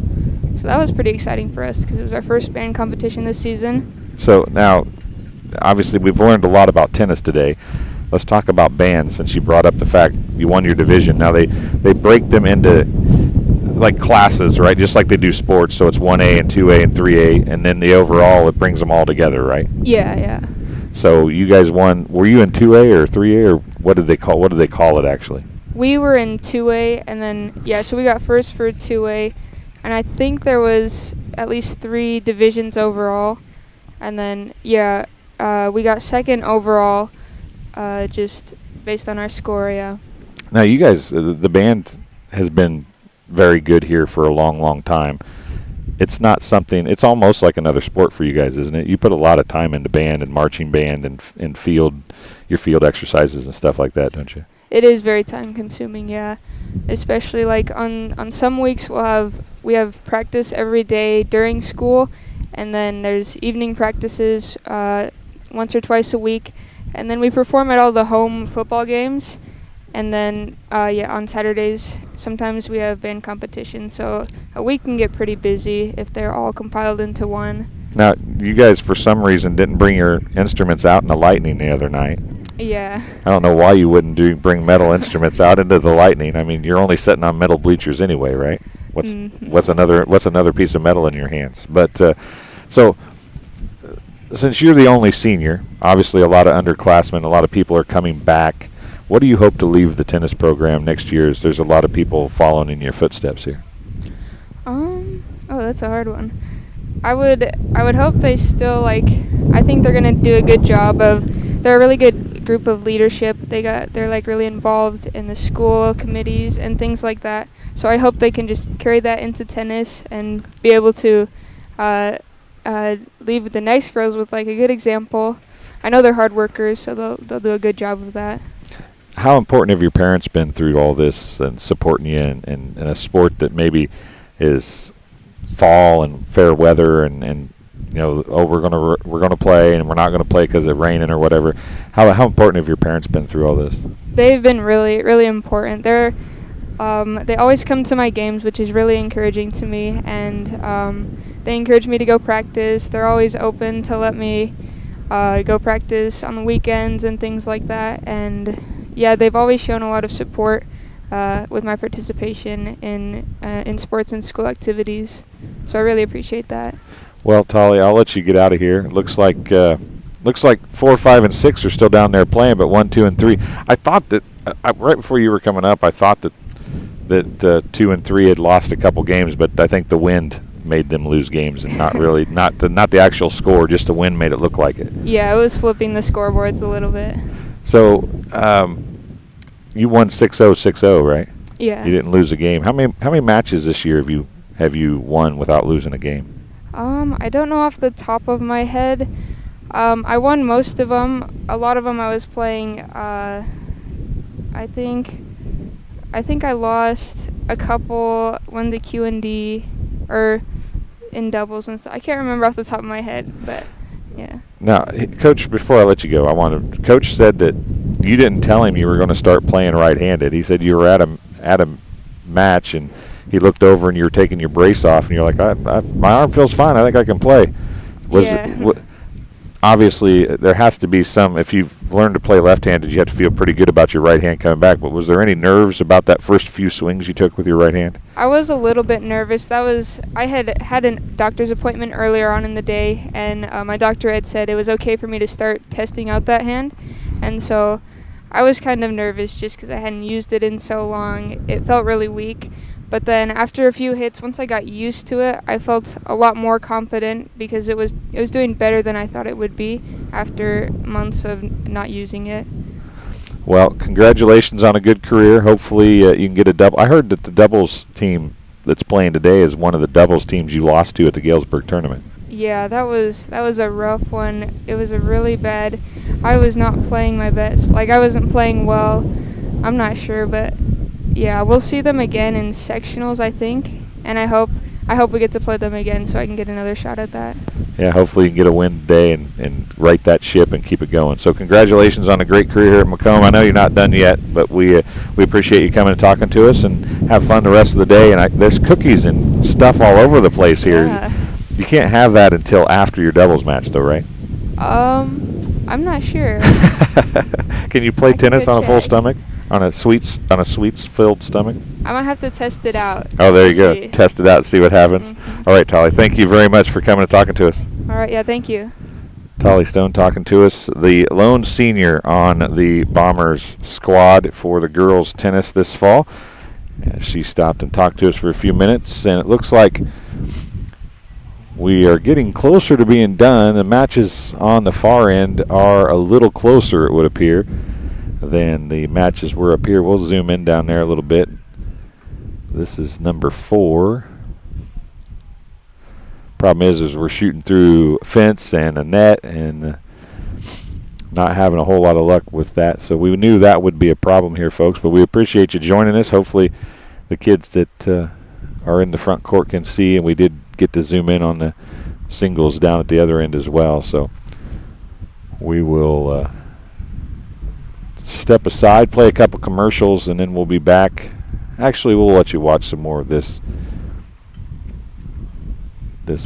[SPEAKER 4] So that was pretty exciting for us because it was our first band competition this season.
[SPEAKER 2] So now, obviously, we've learned a lot about tennis today. Let's talk about bands, since you brought up the fact you won your division. Now they break them into like classes, right? Just like they do sports. So it's 1A and 2A and 3A, and then the overall, it brings them all together, right?
[SPEAKER 4] Yeah.
[SPEAKER 2] So you guys won. Were you in 2A or 3A, or what did they call it actually?
[SPEAKER 4] We were in 2A, and then so we got first for 2A, and I think there was at least 3 divisions overall, and then we got second overall. Just based on our score, yeah.
[SPEAKER 2] Now, you guys, the band has been very good here for a long, long time. It's not something, it's almost like another sport for you guys, isn't it? You put a lot of time into band and marching band and your field exercises and stuff like that, don't you?
[SPEAKER 4] It is very time consuming, yeah. Especially on some weeks we have practice every day during school, and then there's evening practices once or twice a week. And then we perform at all the home football games. And then, on Saturdays, sometimes we have band competition. So a week can get pretty busy if they're all compiled into one.
[SPEAKER 2] Now, you guys, for some reason, didn't bring your instruments out in the Lightning the other night.
[SPEAKER 4] Yeah.
[SPEAKER 2] I don't know why you wouldn't bring metal instruments out into the Lightning. I mean, you're only sitting on metal bleachers anyway, right? What's another piece of metal in your hands? But so, since you're the only senior, obviously a lot of underclassmen, a lot of people are coming back. What do you hope to leave the tennis program next year, as there's a lot of people following in your footsteps here?
[SPEAKER 4] Oh, that's a hard one. I would hope they still, like, I think they're going to do a good job of, they're a really good group of leadership. They're like really involved in the school committees and things like that. So I hope they can just carry that into tennis and be able to leave the next girls with like a good example. I know they're hard workers, so they'll do a good job of that.
[SPEAKER 2] How important have your parents been through all this and supporting you in a sport that maybe is fall and fair weather and you know, oh, we're gonna play and we're not gonna play because it's raining or whatever? How important have your parents been through all this? They've been really, really important. They always come to my games, which is really encouraging to me, and they encourage me to go practice. They're always open to let me go practice on the weekends and things like that. And yeah, they've always shown a lot of support with my participation in sports and school activities. So I really appreciate that. Well, Tolly, I'll let you get out of here. It looks like 4, 5, and 6 are still down there playing, but 1, 2, and 3. I thought that right before you were coming up, I thought that 2 and 3 had lost a couple games, but I think the wind made them lose games, and not really not the actual score, just the wind made it look like it. Yeah, it was flipping the scoreboards a little bit. So you won 6-0, 6-0, right? Yeah. You didn't lose a game. How many matches this year have you won without losing a game? I don't know off the top of my head. I won most of them. A lot of them I was playing. I think I lost a couple, won the Q&D or in doubles and stuff. I can't remember off the top of my head, but yeah. Now, Coach, before I let you go, Coach said that you didn't tell him you were going to start playing right-handed. He said you were at a match and he looked over and you were taking your brace off and you're like, my arm feels fine. I think I can play. Obviously, there has to be some, if you've learned to play left-handed, you have to feel pretty good about your right hand coming back. But was there any nerves about that first few swings you took with your right hand? I was a little bit nervous. I had a doctor's appointment earlier on in the day, and my doctor had said it was okay for me to start testing out that hand. And so I was kind of nervous just because I hadn't used it in so long. It felt really weak. But then after a few hits, once I got used to it, I felt a lot more confident because it was doing better than I thought it would be after months of not using it. Well, congratulations on a good career. Hopefully you can get a double. I heard that the doubles team that's playing today is one of the doubles teams you lost to at the Galesburg tournament. Yeah, that was a rough one. It was a really bad. I was not playing my best. Like, I wasn't playing well. I'm not sure, but yeah, we'll see them again in sectionals, I think, and I hope we get to play them again so I can get another shot at that. Yeah, hopefully you can get a win today and right that ship and keep it going. So congratulations on a great career here at Macomb. I know you're not done yet, but we appreciate you coming and talking to us, and have fun the rest of the day. And there's cookies and stuff all over the place here. Yeah. You can't have that until after your doubles match, though, right? I'm not sure. Can you play tennis on a full stomach? On a sweets-filled stomach? I might have to test it out. Oh, there you go. Test it out and see what happens. Mm-hmm. All right, Tolly, thank you very much for coming and talking to us. All right, yeah, thank you. Tolly Stone talking to us, the lone senior on the Bombers squad for the girls' tennis this fall. She stopped and talked to us for a few minutes, and it looks like we are getting closer to being done. The matches on the far end are a little closer, it would appear, than the matches were up here. We'll zoom in down there a little bit. This is number 4. Problem is we're shooting through a fence and a net and not having a whole lot of luck with that. So we knew that would be a problem here, folks, but we appreciate you joining us. Hopefully the kids that are in the front court can see, and we did get to zoom in on the singles down at the other end as well. So we will step aside, play a couple commercials, and then we'll be back. Actually, we'll let you watch some more of this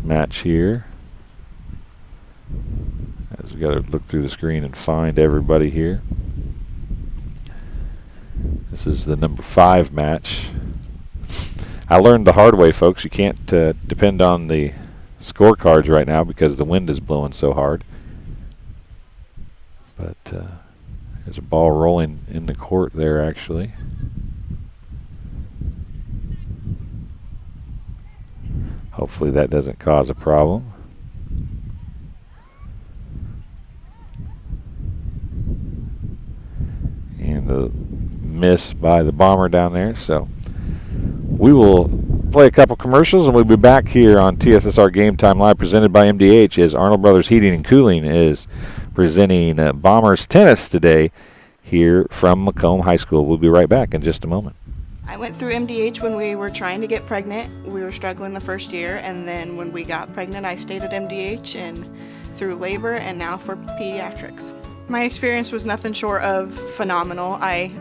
[SPEAKER 2] match here, as we got to look through the screen and find everybody here. This is the number 5 match. I learned the hard way, folks. You can't depend on the scorecards right now because the wind is blowing so hard. But There's a ball rolling in the court there, actually. Hopefully that doesn't cause a problem. And a miss by the Bomber down there. So we will play a couple commercials and we'll be back here on TSSR Game Time Live, presented by MDH, as Arnold Brothers Heating and Cooling is presenting Bombers tennis today here from Macomb High School. We'll be right back in just a moment.
[SPEAKER 5] I went through MDH when we were trying to get pregnant. We were struggling the first year, and then when we got pregnant, I stayed at MDH and through labor and now for pediatrics. My experience was nothing short of phenomenal. I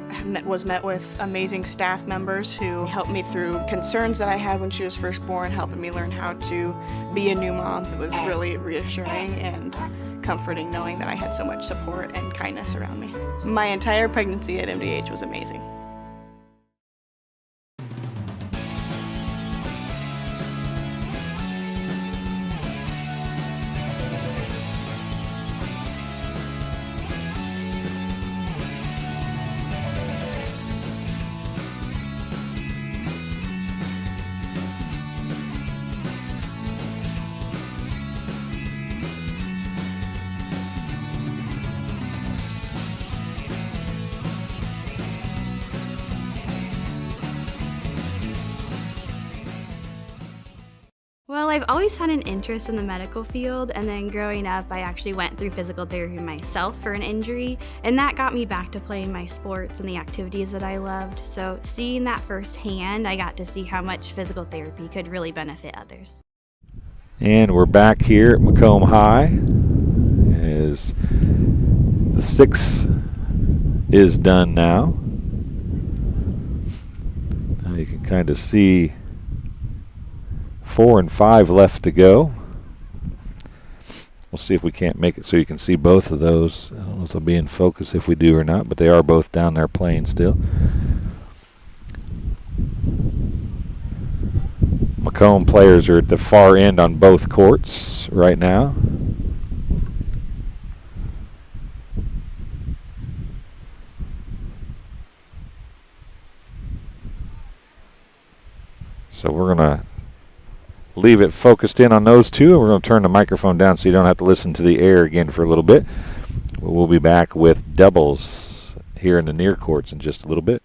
[SPEAKER 5] was met with amazing staff members who helped me through concerns that I had when she was first born, helping me learn how to be a new mom. It was really reassuring and comforting knowing that I had so much support and kindness around me. My entire pregnancy at MDH was amazing.
[SPEAKER 6] Well, I've always had an interest in the medical field, and then growing up, I actually went through physical therapy myself for an injury, and that got me back to playing my sports and the activities that I loved. So seeing that firsthand, I got to see how much physical therapy could really benefit others.
[SPEAKER 2] And we're back here at Macomb High as the 6 is done now. Now you can kind of see 4 and 5 left to go. We'll see if we can't make it so you can see both of those. I don't know if they'll be in focus if we do or not, but they are both down there playing still. Macomb players are at the far end on both courts right now. So we're going to leave it focused in on those two, and we're going to turn the microphone down so you don't have to listen to the air again for a little bit. We'll be back with doubles here in the near courts in just a little bit.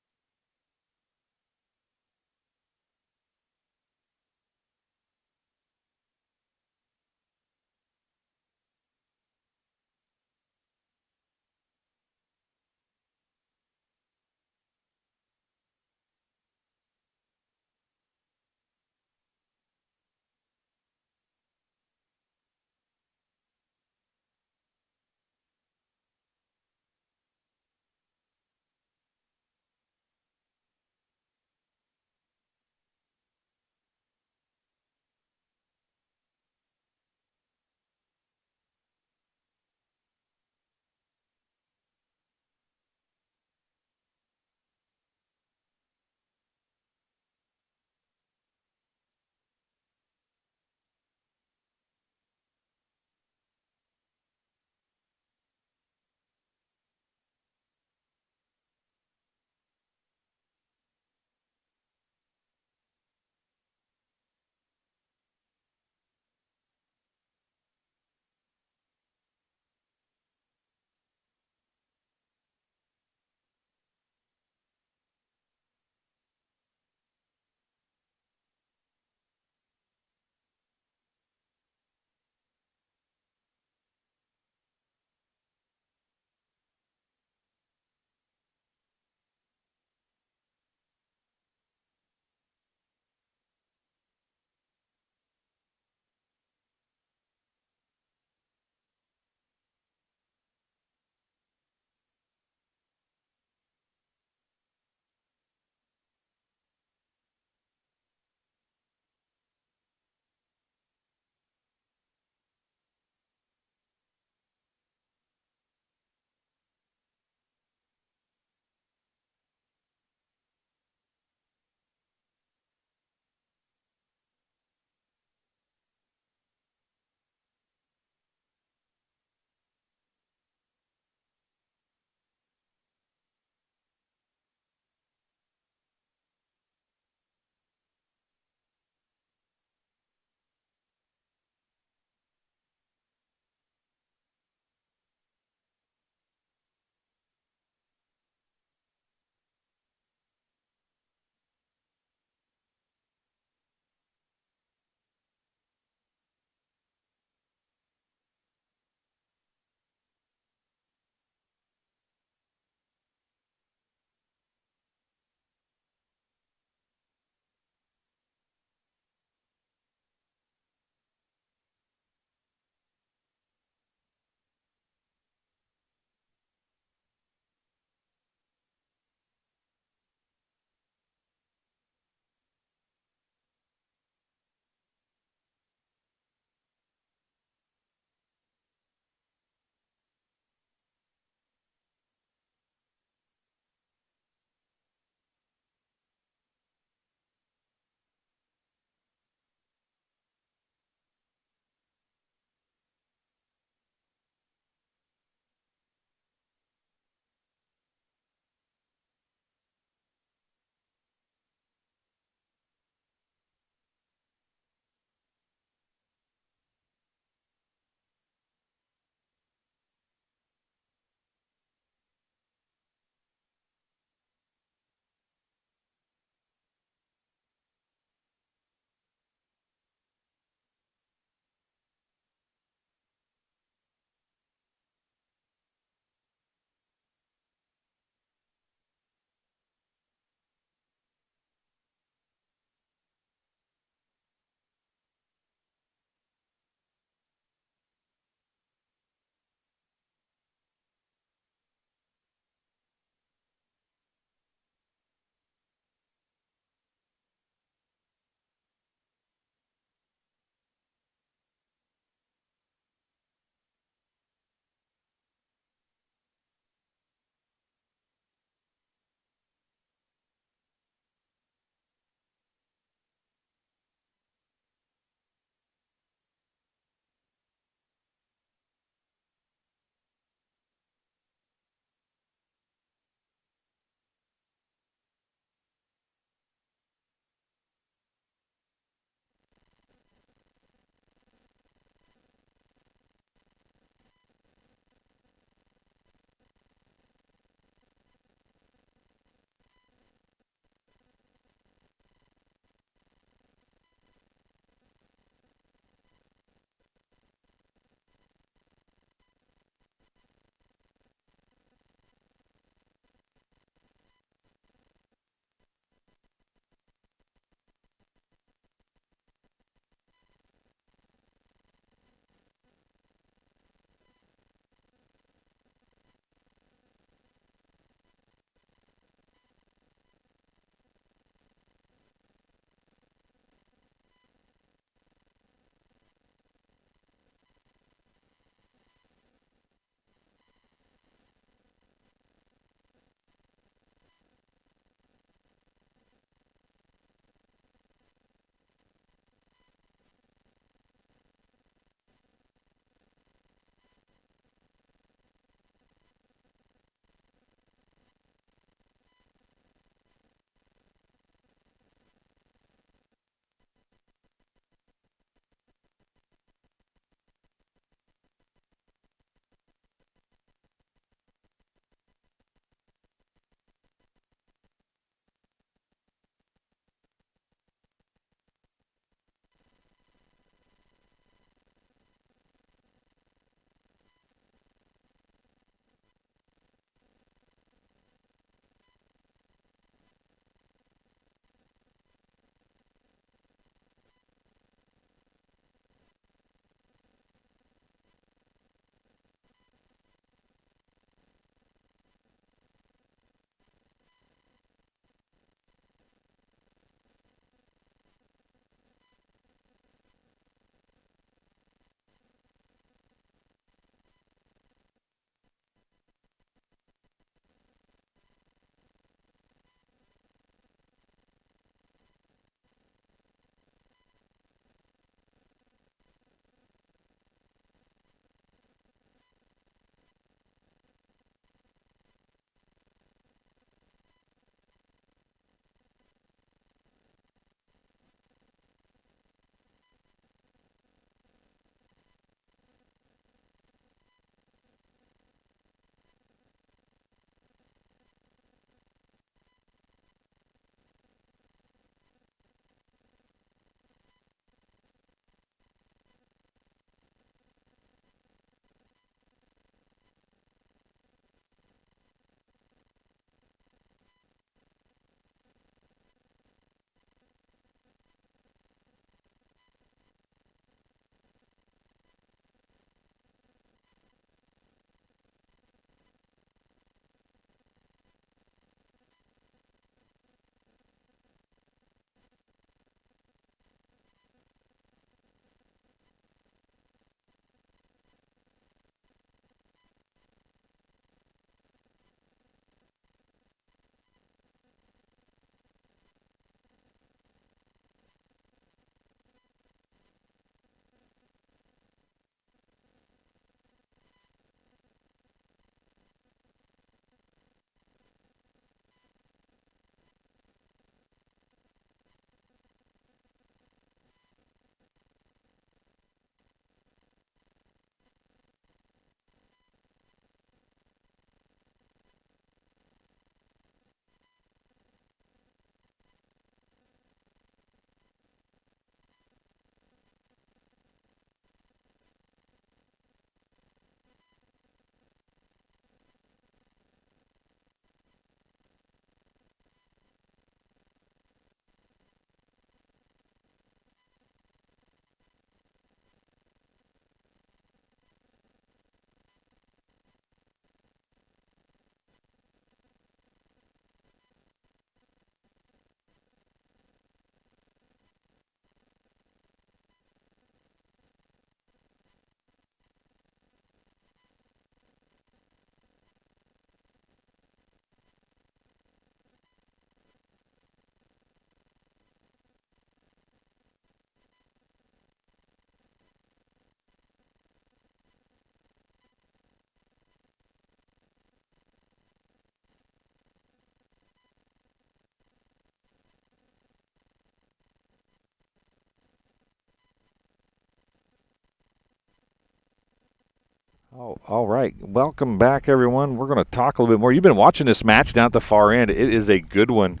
[SPEAKER 2] Oh, all right. Welcome back, everyone. We're going to talk a little bit more. You've been watching this match down at the far end. It is a good one.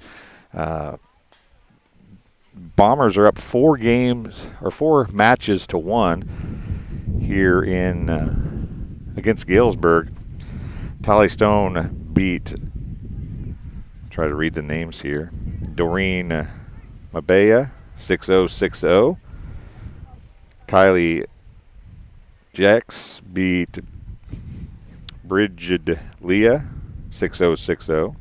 [SPEAKER 2] Bombers are up 4 matches to 1 here in against Galesburg. Tally Stone beat, try to read the names here, Doreen Mabea 6-0, 6-0. Kylie Jex beat Bridget Leah 6-0, 6-0.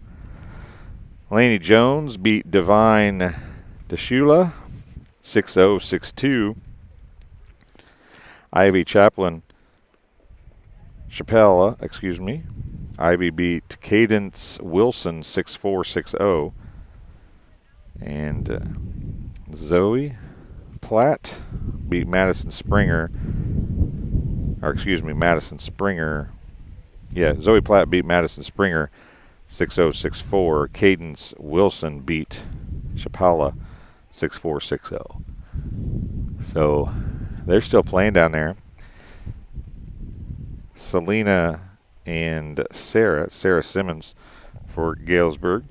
[SPEAKER 2] Laney Jones beat Divine DeShula 6-0, 6-2. Ivy Ivy beat Cadence Wilson 6-4, 6-0. And Zoe Platt beat Madison Springer. Yeah, Zoe Platt beat Madison Springer 6-0, 6-4. Cadence Wilson beat Chapala 6-4, 6-0. So they're still playing down there. Selena and Sarah Simmons for Galesburg.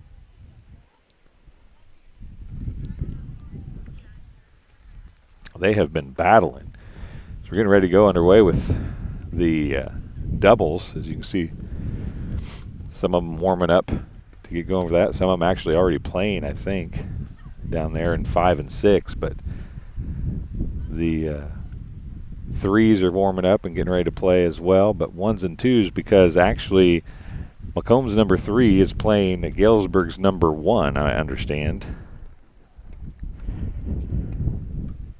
[SPEAKER 2] They have been battling. So we're getting ready to go underway with the doubles. As you can see, some of them warming up to get going for that. Some of them actually already playing, I think, down there in 5 and 6. But the threes are warming up and getting ready to play as well. But 1s and 2s, because actually Macomb's number 3 is playing Galesburg's number 1, I understand.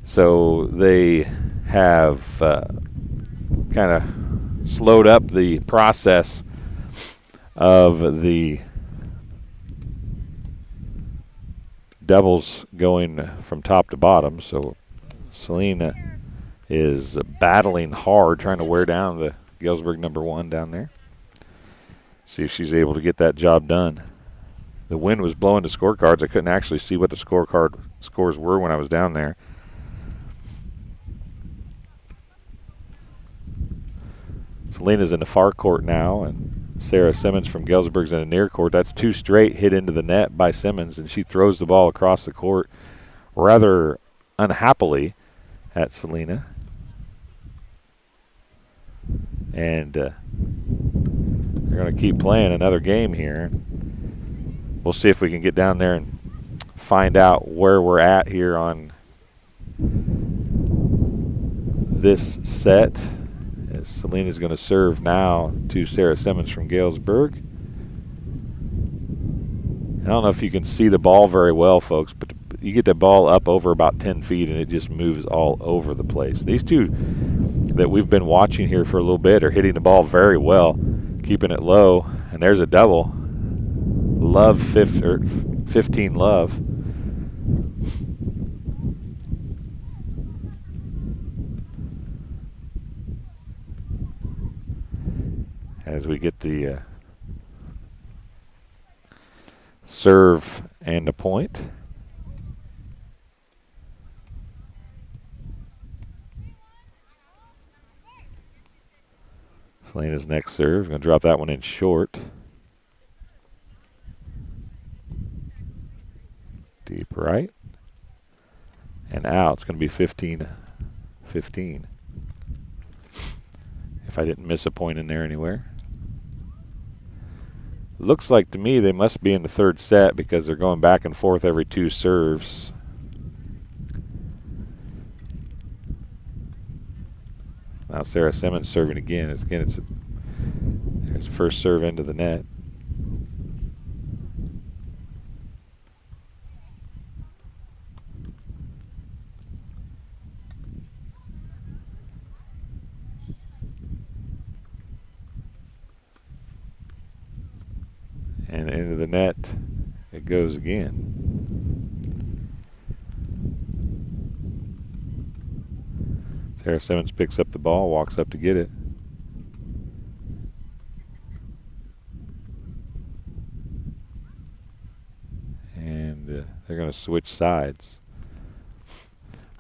[SPEAKER 2] So they have kind of slowed up the process of the doubles going from top to bottom. So Selena is battling hard, trying to wear down the Galesburg number 1 down there. See if she's able to get that job done. The wind was blowing the scorecards. I couldn't actually see what the scorecard scores were when I was down there. Selena's in the far court now, and Sarah Simmons from Galesburg's in the near court. That's 2 straight hit into the net by Simmons, and she throws the ball across the court rather unhappily at Selena. And they're going to keep playing another game here. We'll see if we can get down there and find out where we're at here on this set. Selena's going to serve now to Sarah Simmons from Galesburg. I don't know if you can see the ball very well, folks, but you get the ball up over about 10 feet and it just moves all over the place. These two that we've been watching here for a little bit are hitting the ball very well, keeping it low, and there's a double. 15 Love. As we get the serve and a point. Selena's next serve. Going to drop that one in short. Deep right. And out. It's going to be 15-15. If I didn't miss a point in there anywhere. Looks like to me they must be in the third set because they're going back and forth every 2 serves. Now Sarah Simmons serving again. There's first serve into the net. And into the net it goes again. Sarah Simmons picks up the ball, walks up to get it. And they're going to switch sides.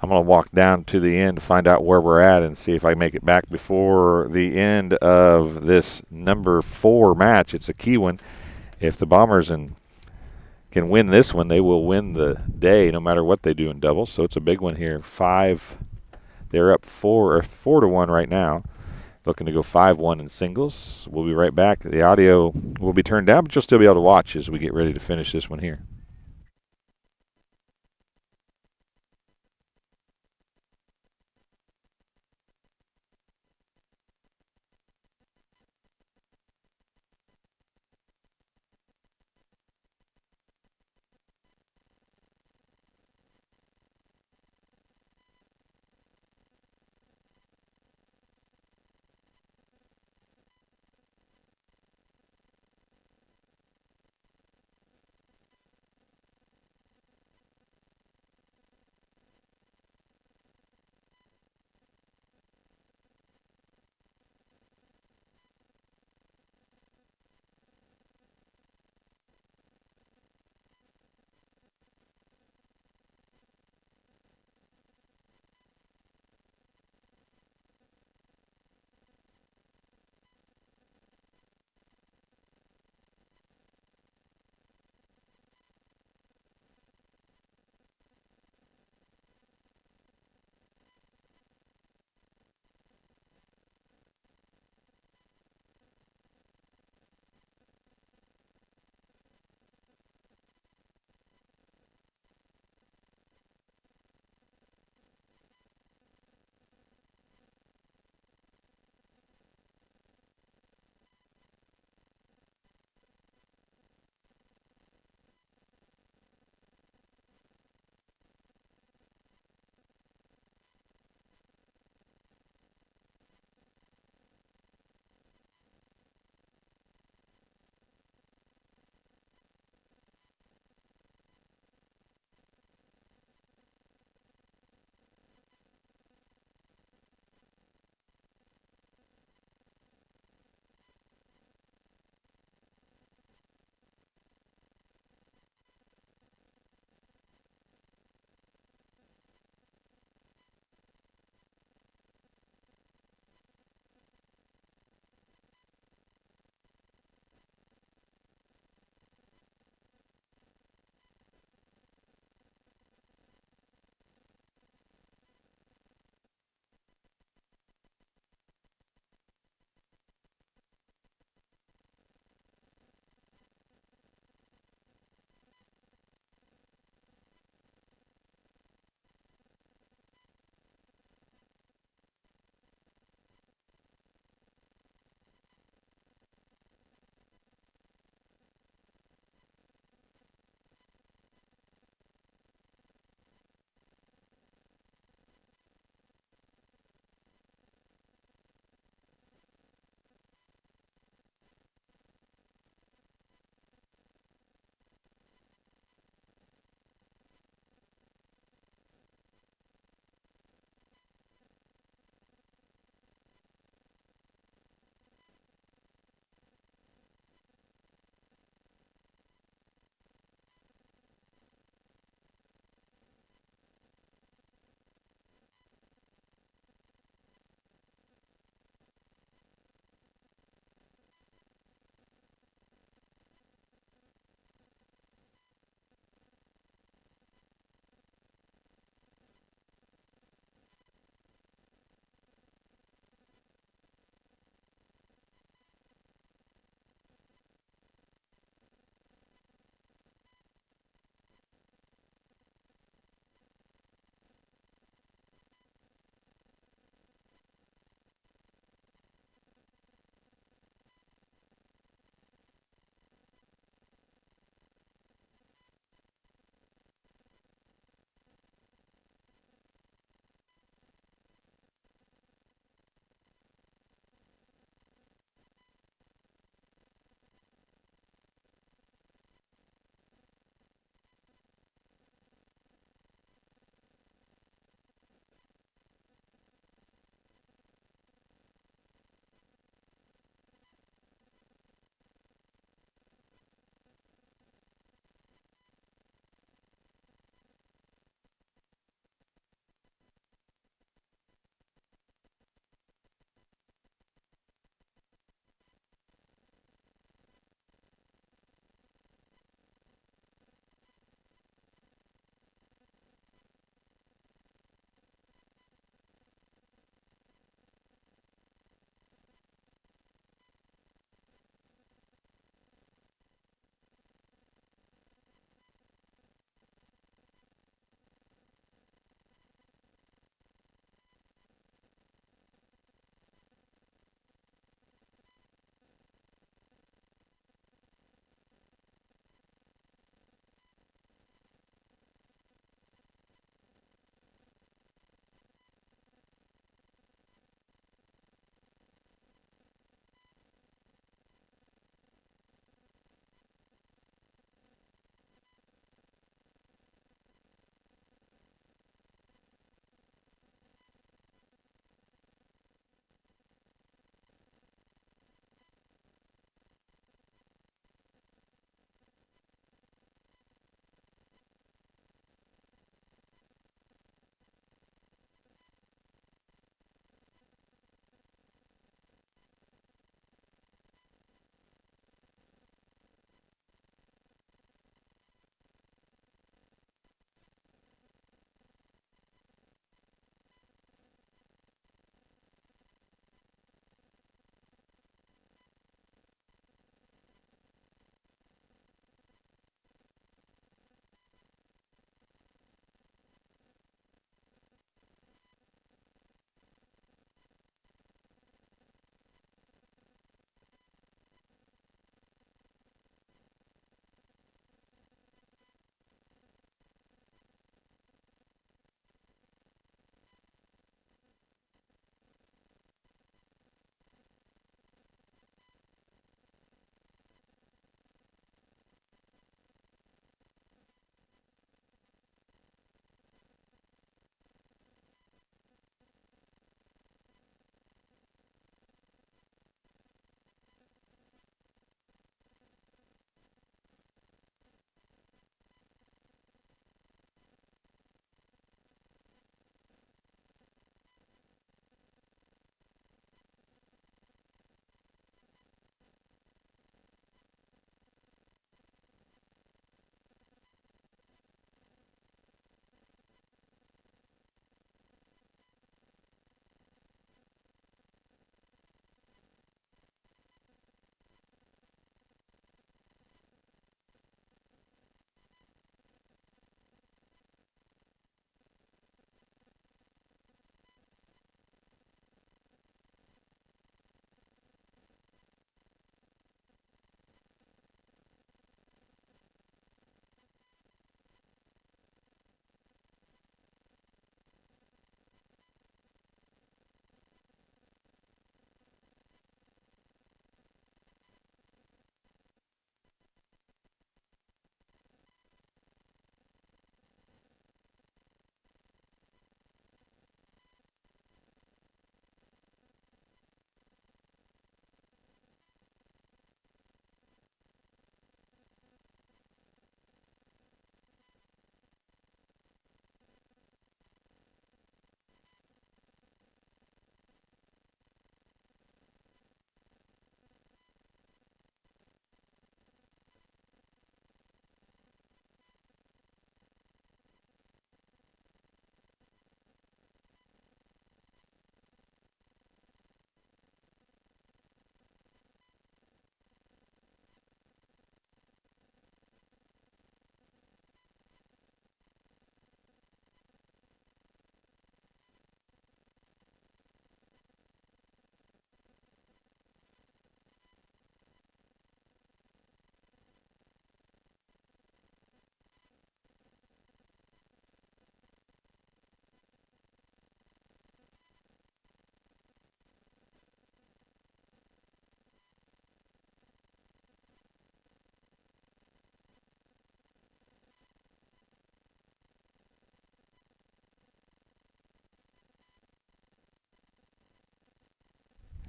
[SPEAKER 2] I'm going to walk down to the end to find out where we're at and see if I make it back before the end of this number 4 match. It's a key one. If the Bombers can win this one, they will win the day no matter what they do in doubles. So it's a big one here. 5, they're up 4 to 1 right now. Looking to go 5-1 in singles. We'll be right back. The audio will be turned down, but you'll still be able to watch as we get ready to finish this one here.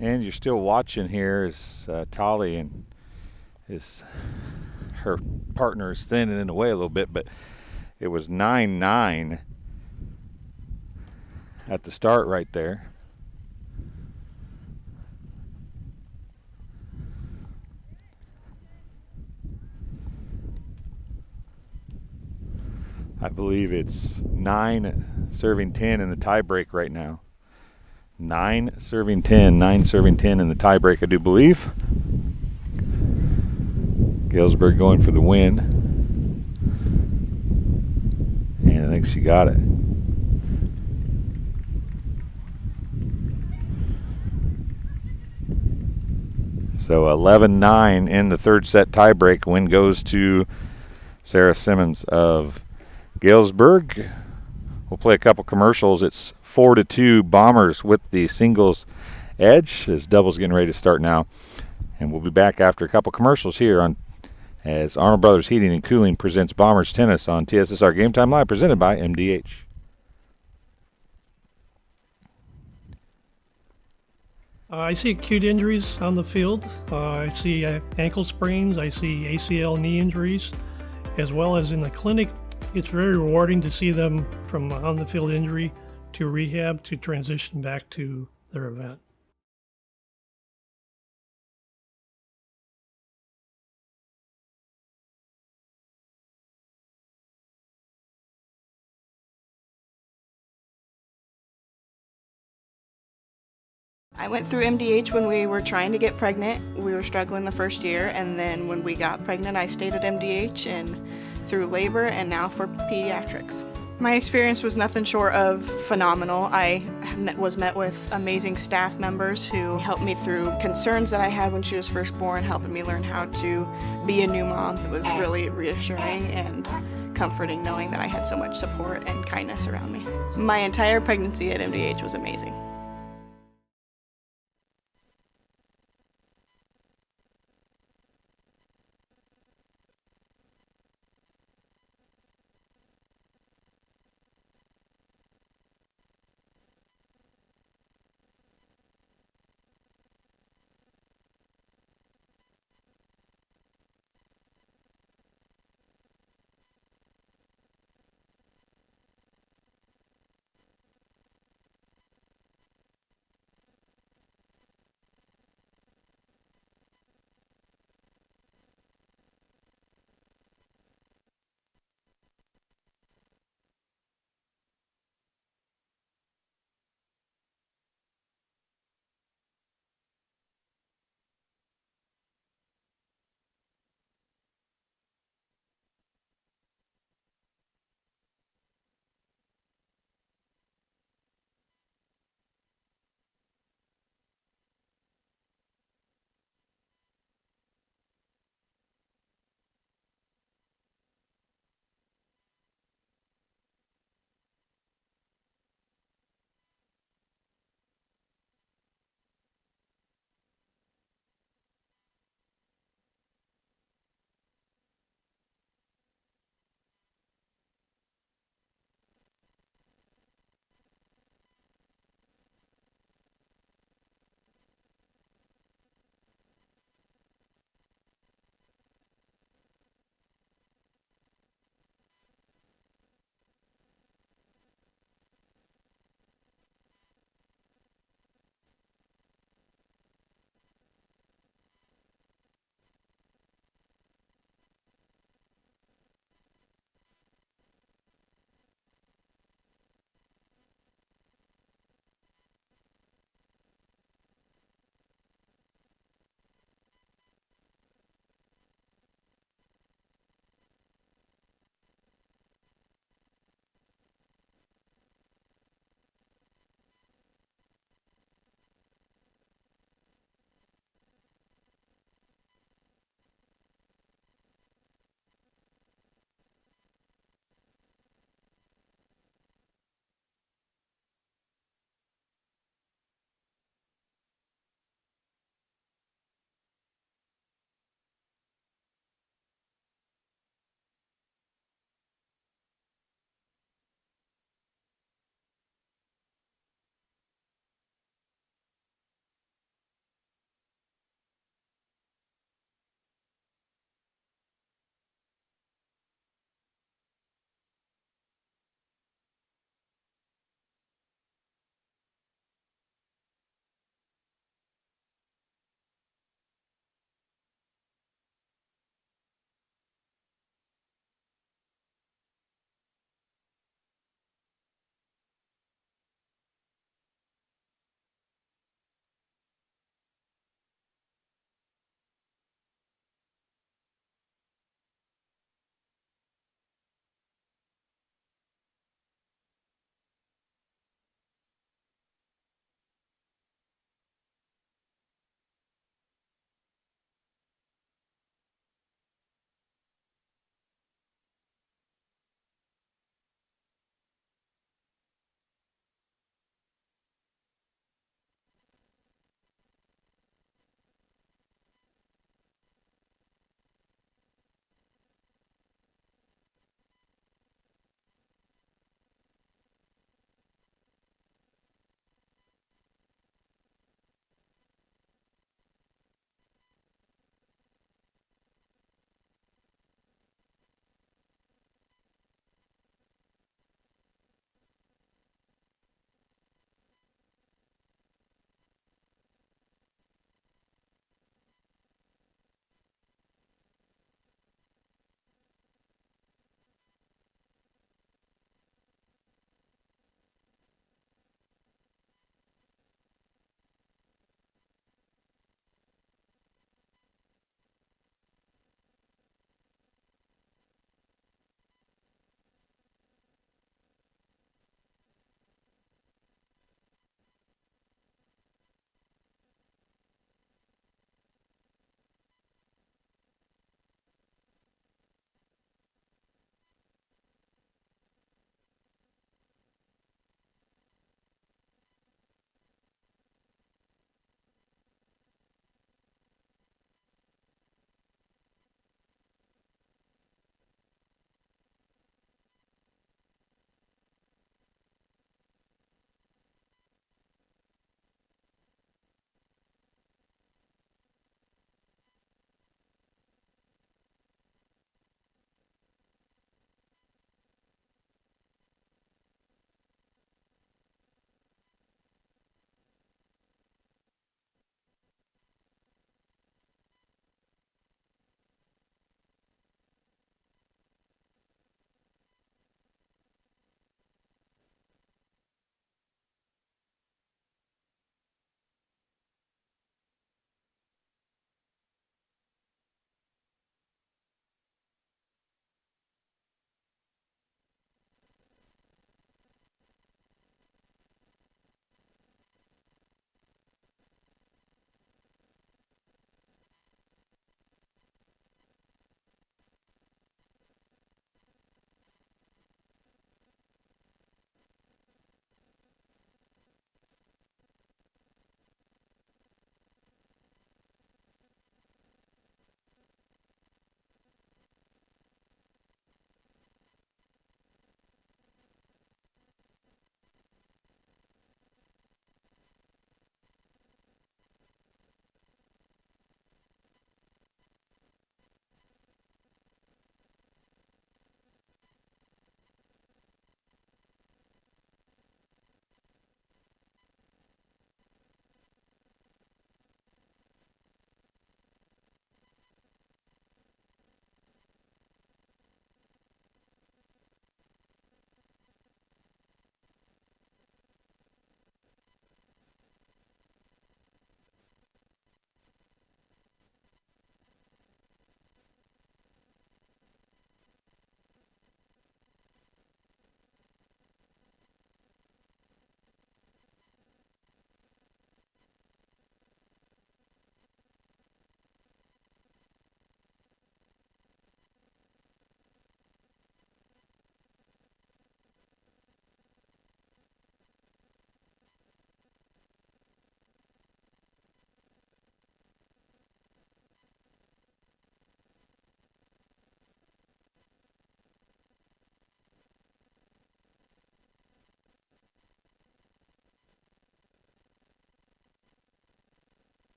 [SPEAKER 2] And you're still watching here as Tolly and her partner is standing in the way a little bit, but it was 9-9 at the start right there. I believe it's 9 serving 10 in the tie break right now. 9 serving 10 in the tie break, I do believe. Galesburg going for the win. And I think she got it. So 11-9 in the third set tie break. Win goes to Sarah Simmons of Galesburg. We'll play a couple commercials. It's 4-2 Bombers with the singles edge as doubles getting ready to start now. And we'll be back after a couple commercials here on as Arnold Brothers Heating and Cooling presents Bombers Tennis on TSSR Game Time Live, presented by MDH.
[SPEAKER 7] I see acute injuries on the field. I see ankle sprains. I see ACL knee injuries, as well as in the clinic. It's very rewarding to see them from on the field injury to rehab to transition back to their event.
[SPEAKER 5] I went through MDH when we were trying to get pregnant. We were struggling the first year, and then when we got pregnant, I stayed at MDH and through labor and now for pediatrics. My experience was nothing short of phenomenal. I was met with amazing staff members who helped me through concerns that I had when she was first born, helping me learn how to be a new mom. It was really reassuring and comforting knowing that I had so much support and kindness around me. My entire pregnancy at MDH was amazing.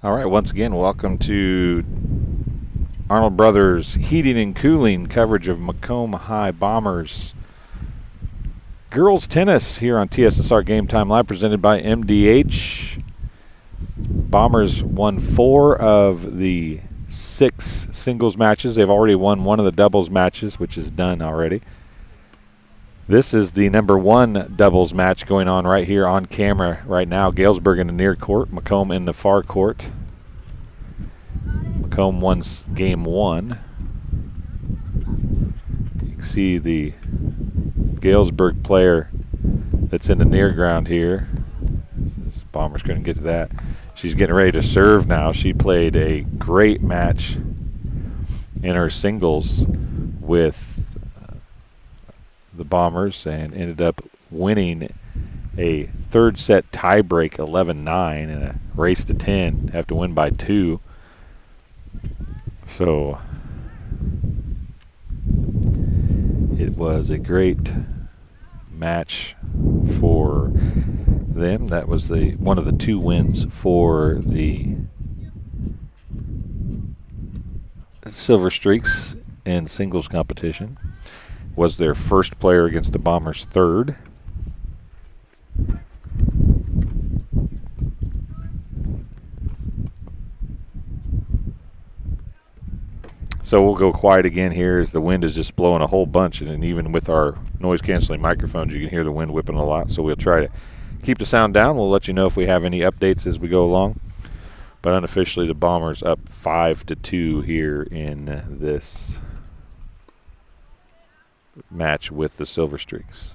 [SPEAKER 2] All right, once again, welcome to Arnold Brothers Heating and Cooling coverage of Macomb High Bombers girls tennis here on TSSR Game Time Live, presented by MDH. Bombers won 4 of the 6 singles matches. They've already won 1 of the doubles matches, which is done already. This is the number 1 doubles match going on right here on camera right now. Galesburg in the near court, Macomb in the far court. Macomb won game 1. You can see the Galesburg player that's in the near ground here. This Bombers couldn't get to that. She's getting ready to serve now. She played a great match in her singles with the Bombers and ended up winning a 3rd set tiebreak 11-9 in a race to 10. Have to win by 2. So it was a great match for them. That was the one of the 2 wins for the Silver Streaks in singles competition. Was their first player against the Bombers' 3rd. So we'll go quiet again here as the wind is just blowing a whole bunch, and even with our noise-canceling microphones, you can hear the wind whipping a lot. So we'll try to keep the sound down. We'll let you know if we have any updates as we go along. But unofficially, the Bombers up 5-2 here in this match with the Silver Streaks.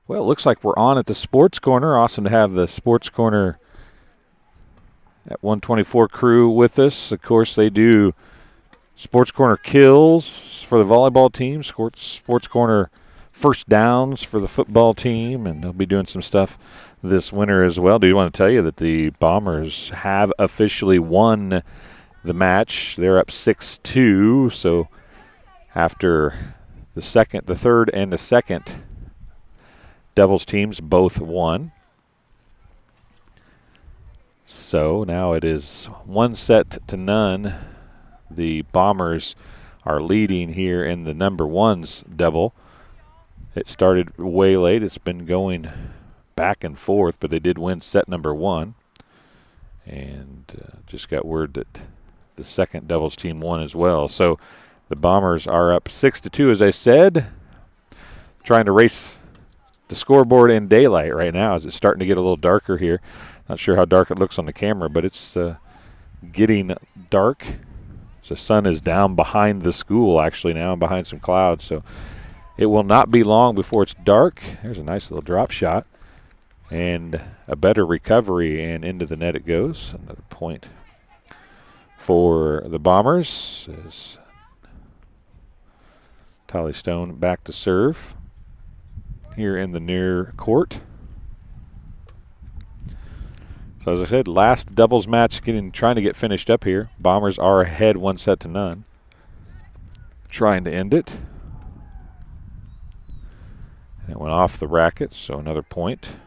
[SPEAKER 2] Well, it looks like we're on at the Sports Corner. Awesome to have the Sports Corner at 124 crew with us. Of course, they do Sports Corner kills for the volleyball team, Sports Corner first downs for the football team, and they'll be doing some stuff this winter as well. Do you want to tell you that the Bombers have officially won the match? They're up 6-2, so after the third and the second doubles teams both won. So now it is 1-0. The Bombers are leading here in the number ones double. It started way late. It's been going back and forth, but they did win set number 1. And just got word that the second doubles team won as well. So the Bombers are up 6-2, as I said, trying to race the scoreboard in daylight right now as it's starting to get a little darker here. Not sure how dark it looks on the camera, but it's getting dark. The sun is down behind the school actually now and behind some clouds, so it will not be long before it's dark. There's a nice little drop shot and a better recovery, and into the net it goes. Another point for the Bombers as Tally Stone back to serve here in the near court. So as I said, last doubles match trying to get finished up here. Bombers are ahead 1-0. Trying to end it. And it went off the racket, so another point.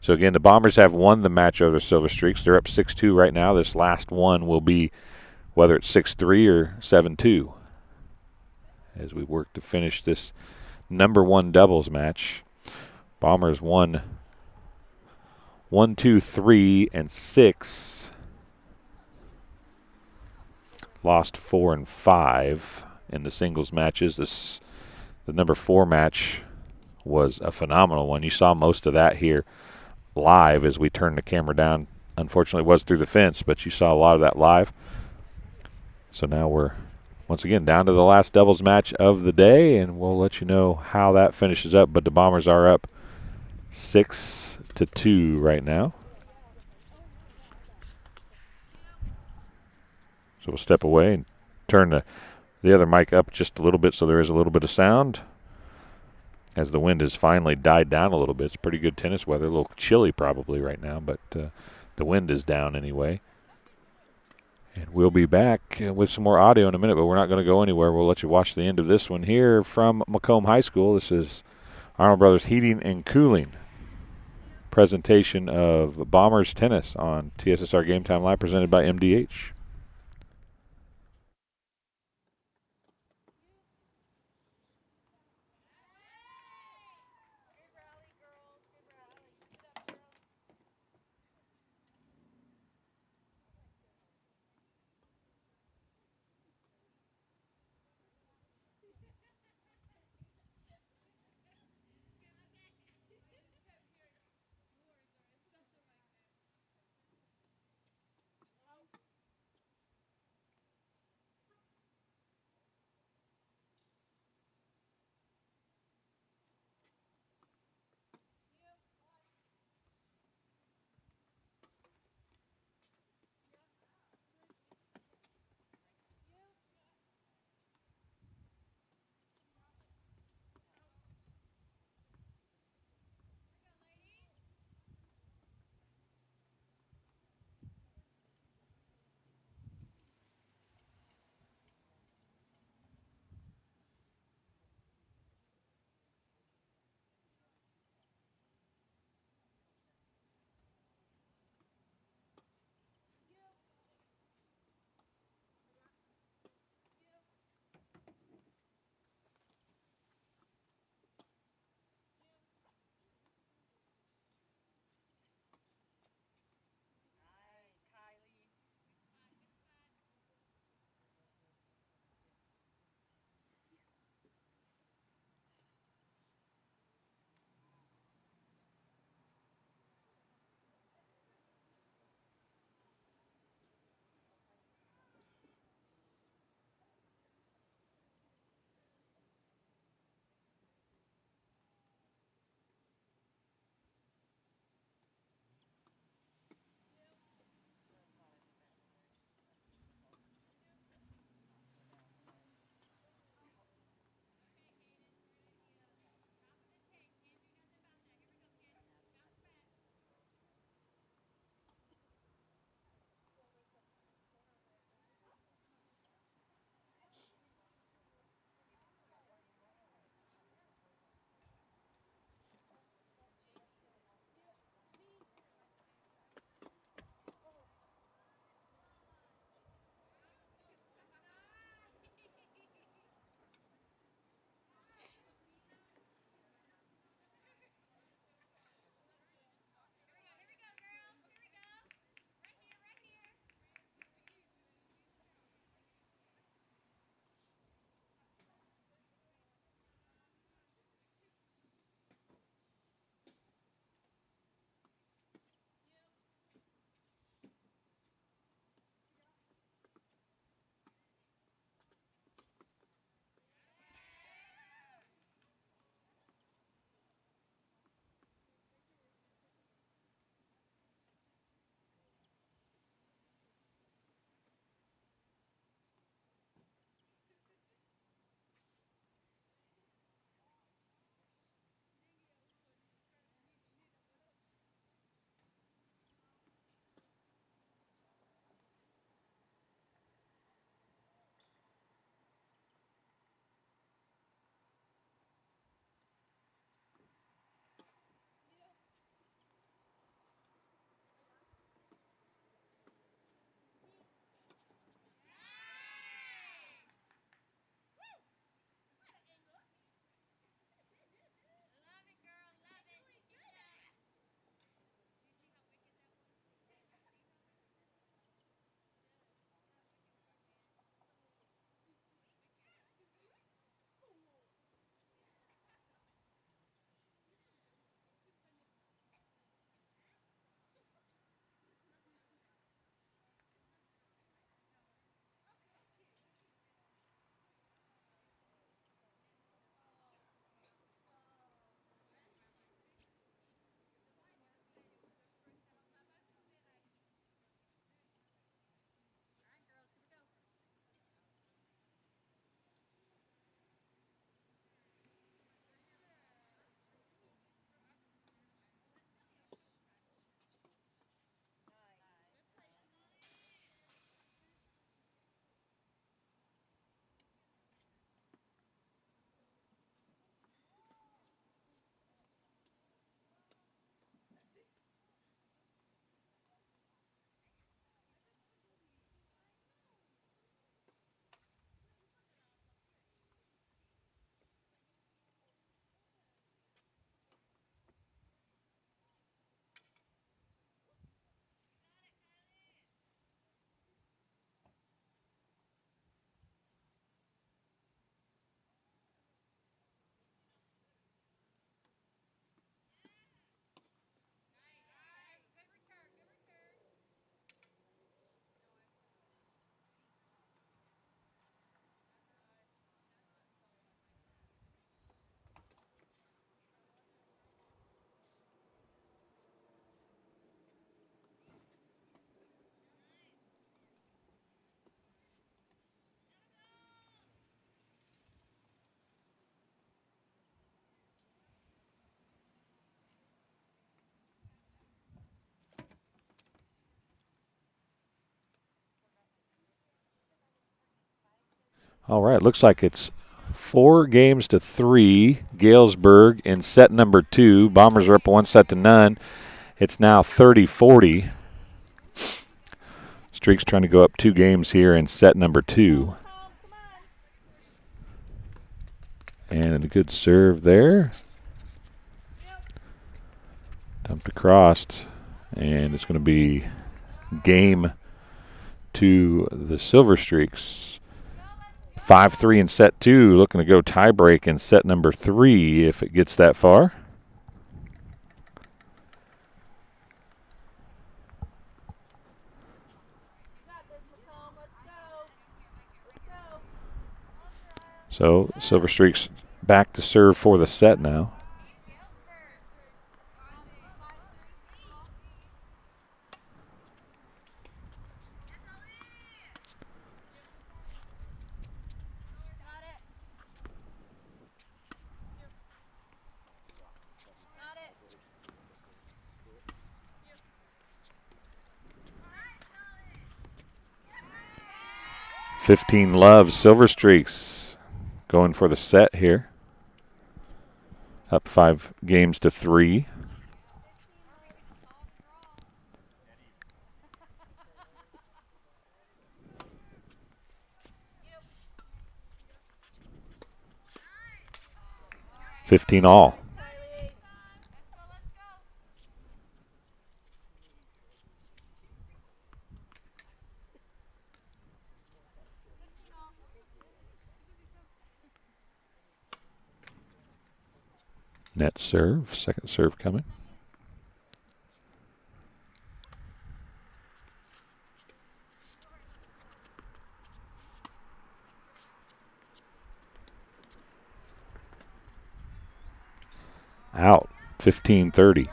[SPEAKER 2] So again, the Bombers have won the match over the Silver Streaks. They're up 6-2 right now. This last one will be whether it's 6-3 or 7-2 as we work to finish this number one doubles match. Bombers won 1, 2, 3, and 6. Lost 4 and 5 in the singles matches. The number 4 match was a phenomenal one. You saw most of that here live as we turned the camera down. Unfortunately, it was through the fence, but you saw a lot of that live. So now we're once again down to the last doubles match of the day, and we'll let you know how that finishes up. But the Bombers are up 6-2 right now. So we'll step away and turn the other mic up just a little bit so there is a little bit of sound as the wind has finally died down a little bit. It's pretty good tennis weather. A little chilly probably right now, but the wind is down anyway. And we'll be back with some more audio in a minute, but we're not going to go anywhere. We'll let you watch the end of this one here from Macomb High School. This is Arnold Brothers Heating and Cooling. Presentation of Bombers Tennis on TSSR Game Time Live, presented by MDH. All right, looks like it's 4-3, Galesburg in set number 2. Bombers are up 1-0. It's now 30-40. Streaks trying to go up 2 games here in set number 2. And a good serve there. Dumped across, and it's going to be game to the Silver Streaks. 5-3 in set 2, looking to go tie break in set number 3 if it gets that far. So Silver Streaks back to serve for the set now. Love, Silver Streaks going for the set here. Up 5-3. All. Net serve, second serve coming. Out, 15-30.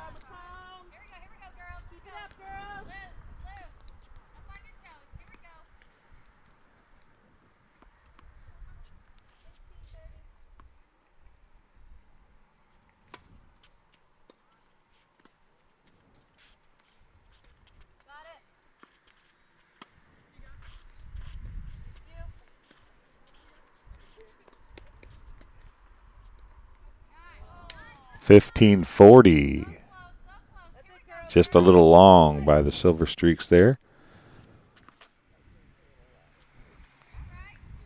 [SPEAKER 2] 15-40. Just a little long by the Silver Streaks there.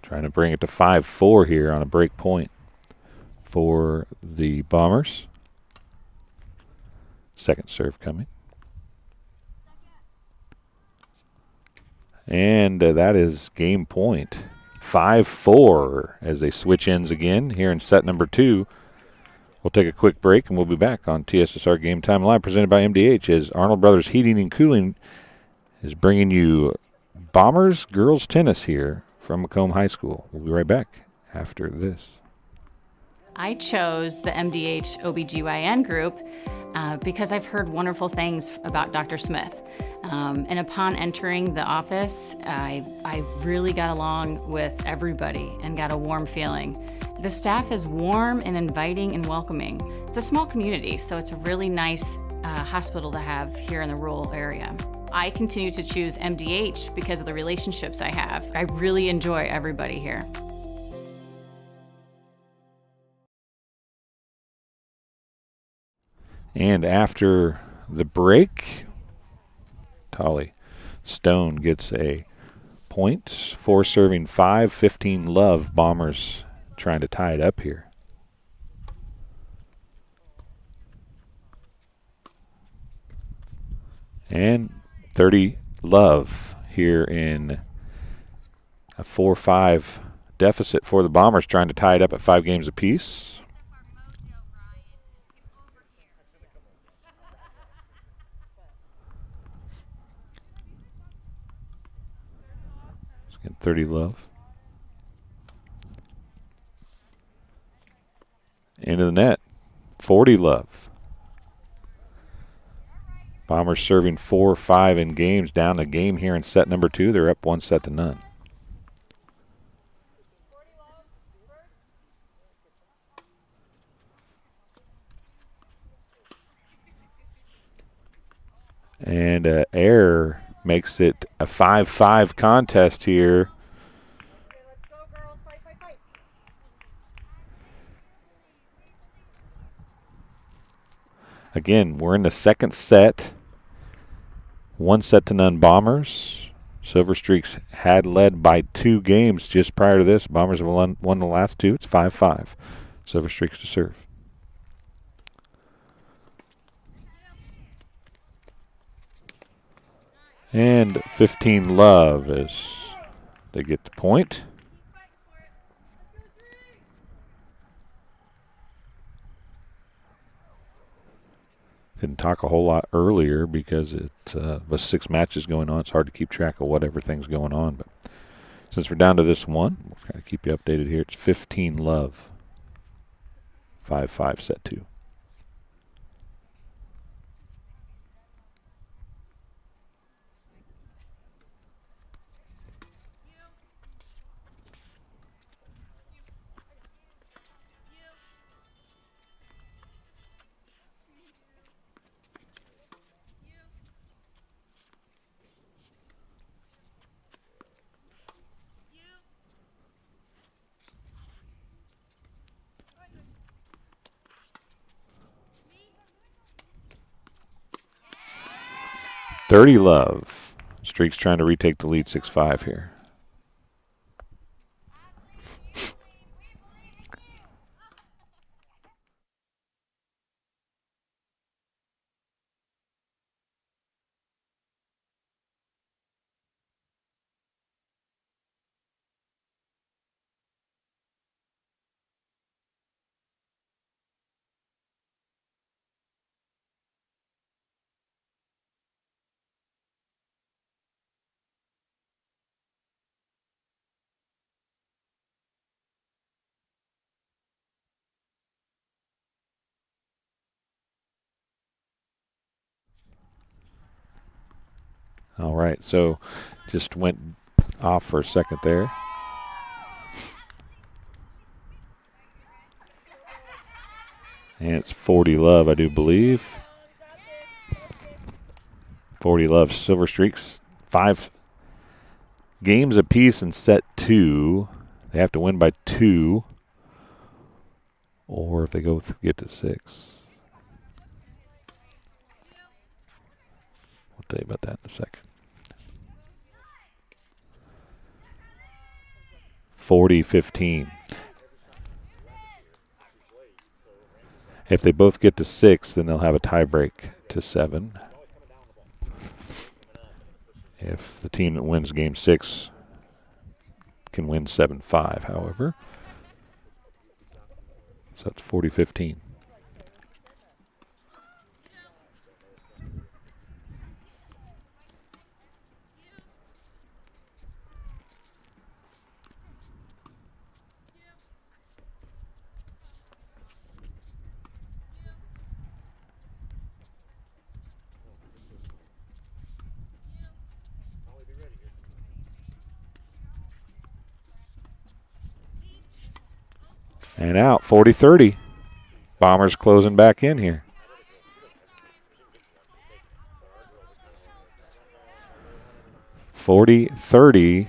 [SPEAKER 2] Trying to bring it to 5-4 here on a break point for the Bombers. Second serve coming. And that is game point. 5-4 as they switch ends again here in set number 2. We'll take a quick break, and we'll be back on TSSR Game Time Live, presented by MDH, as Arnold Brothers Heating and Cooling is bringing you Bombers girls tennis here from Macomb High School. We'll be right back after this.
[SPEAKER 8] I chose the MDH OBGYN group because I've heard wonderful things about Dr. Smith. And upon entering the office, I really got along with everybody and got a warm feeling. The staff is warm and inviting and welcoming. It's a small community, so it's a really nice hospital to have here in the rural area. I continue to choose MDH because of the relationships I have. I really enjoy everybody here.
[SPEAKER 2] And after the break, Tolly Stone gets a point. 4 serving 5, 15 love. Bombers trying to tie it up here. And 30 love here in a 4-5 deficit for the Bombers, trying to tie it up at 5 games apiece. Again, 30 love. Into the net, 40 love. Bombers serving 4-5 in games, down a game here in set number 2. They're up 1-0. And Air makes it a 5-5 contest here. Again, we're in the second set. 1-0 Bombers. Silver Streaks had led by 2 games just prior to this. Bombers have won the last 2. It's 5-5. Silver Streaks to serve. And 15 Love as they get the point. Didn't talk a whole lot earlier because it was 6 matches going on. It's hard to keep track of what everything's going on. But since we're down to this one, we'll kind of keep you updated here. It's 15 Love. 5-5 set 2. Thirty Love. Streaks trying to retake the lead 6-5 here. All right, so just went off for a second there. And it's 40 Love, I do believe. 40 Love, Silver Streaks, 5 games apiece in set 2. They have to win by 2. Or if they get to 6. We'll tell you about that in a second. 40-15. If they both get to 6, then they'll have a tie break to 7. If the team that wins game 6 can win 7-5, however. So it's 40-15. And out, 40-30. Bombers closing back in here. (40-30).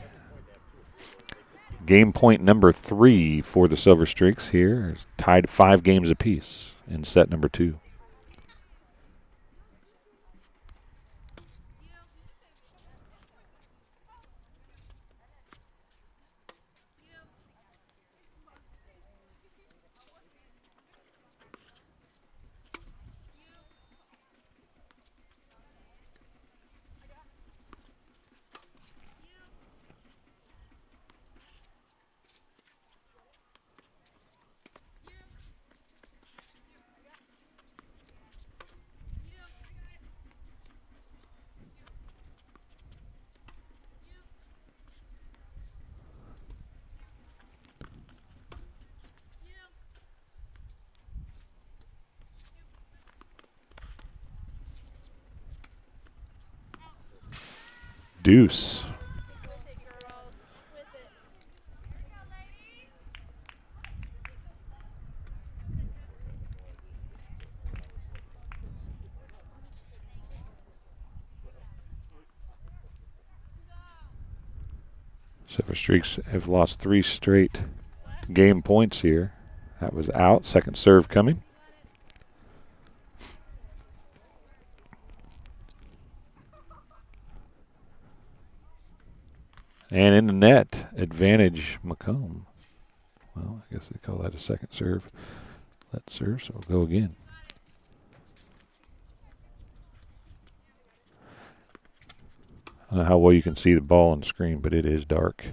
[SPEAKER 2] Game point number 3 for the Silver Streaks here. It's tied 5 games apiece in set number 2. Deuce. Silver Streaks have lost 3 straight game points here. That was out. Second serve coming. And in the net, advantage Macomb. Well, I guess they call that a second serve. Let's serve, so we'll go again. I don't know how well you can see the ball on the screen, but it is dark.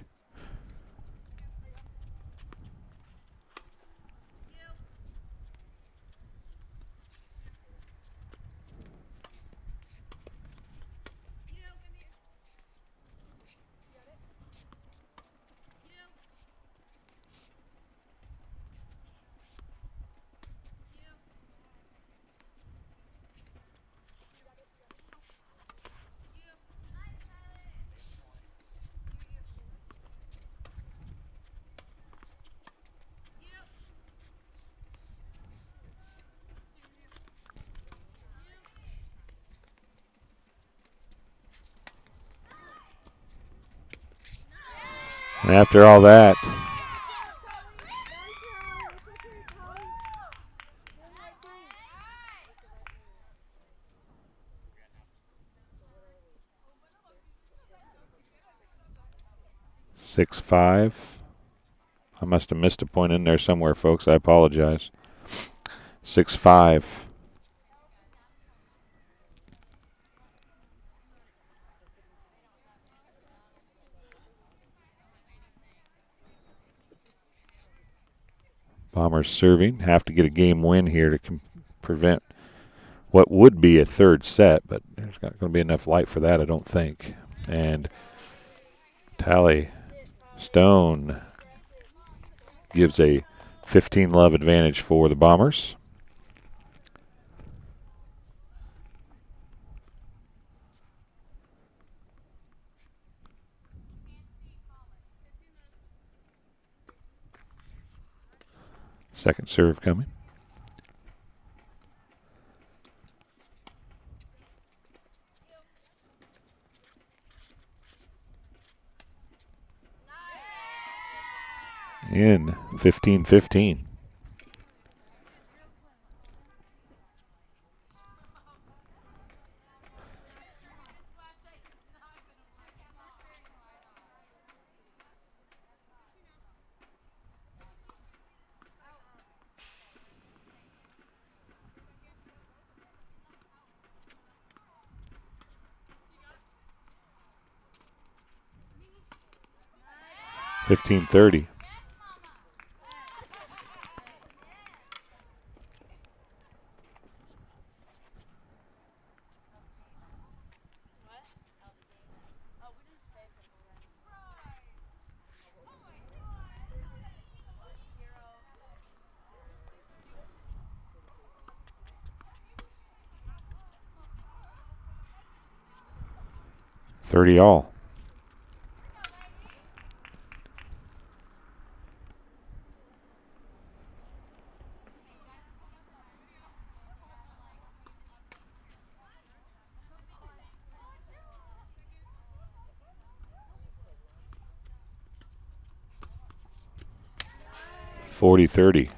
[SPEAKER 2] And after all that, (6-5). I must have missed a point in there somewhere, folks. I apologize. 6-5. Bombers serving. Have to get a game win here to prevent what would be a third set, but there's not going to be enough light for that, I don't think. And Tally Stone gives a 15-love advantage for the Bombers. Second serve coming. In 15-15. $15-30. $30 all. $40-30.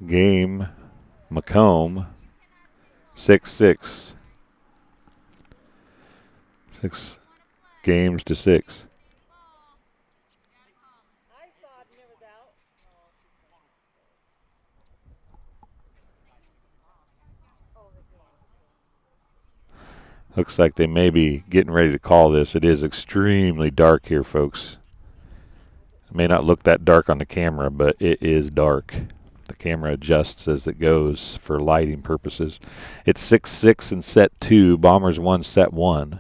[SPEAKER 2] Game Macomb 6-6. 6 games to 6. Looks like they may be getting ready to call this. It is extremely dark here, folks. It may not look that dark on the camera, but it is dark. The camera adjusts as it goes for lighting purposes. It's 6-6 in set 2. Bombers won set 1.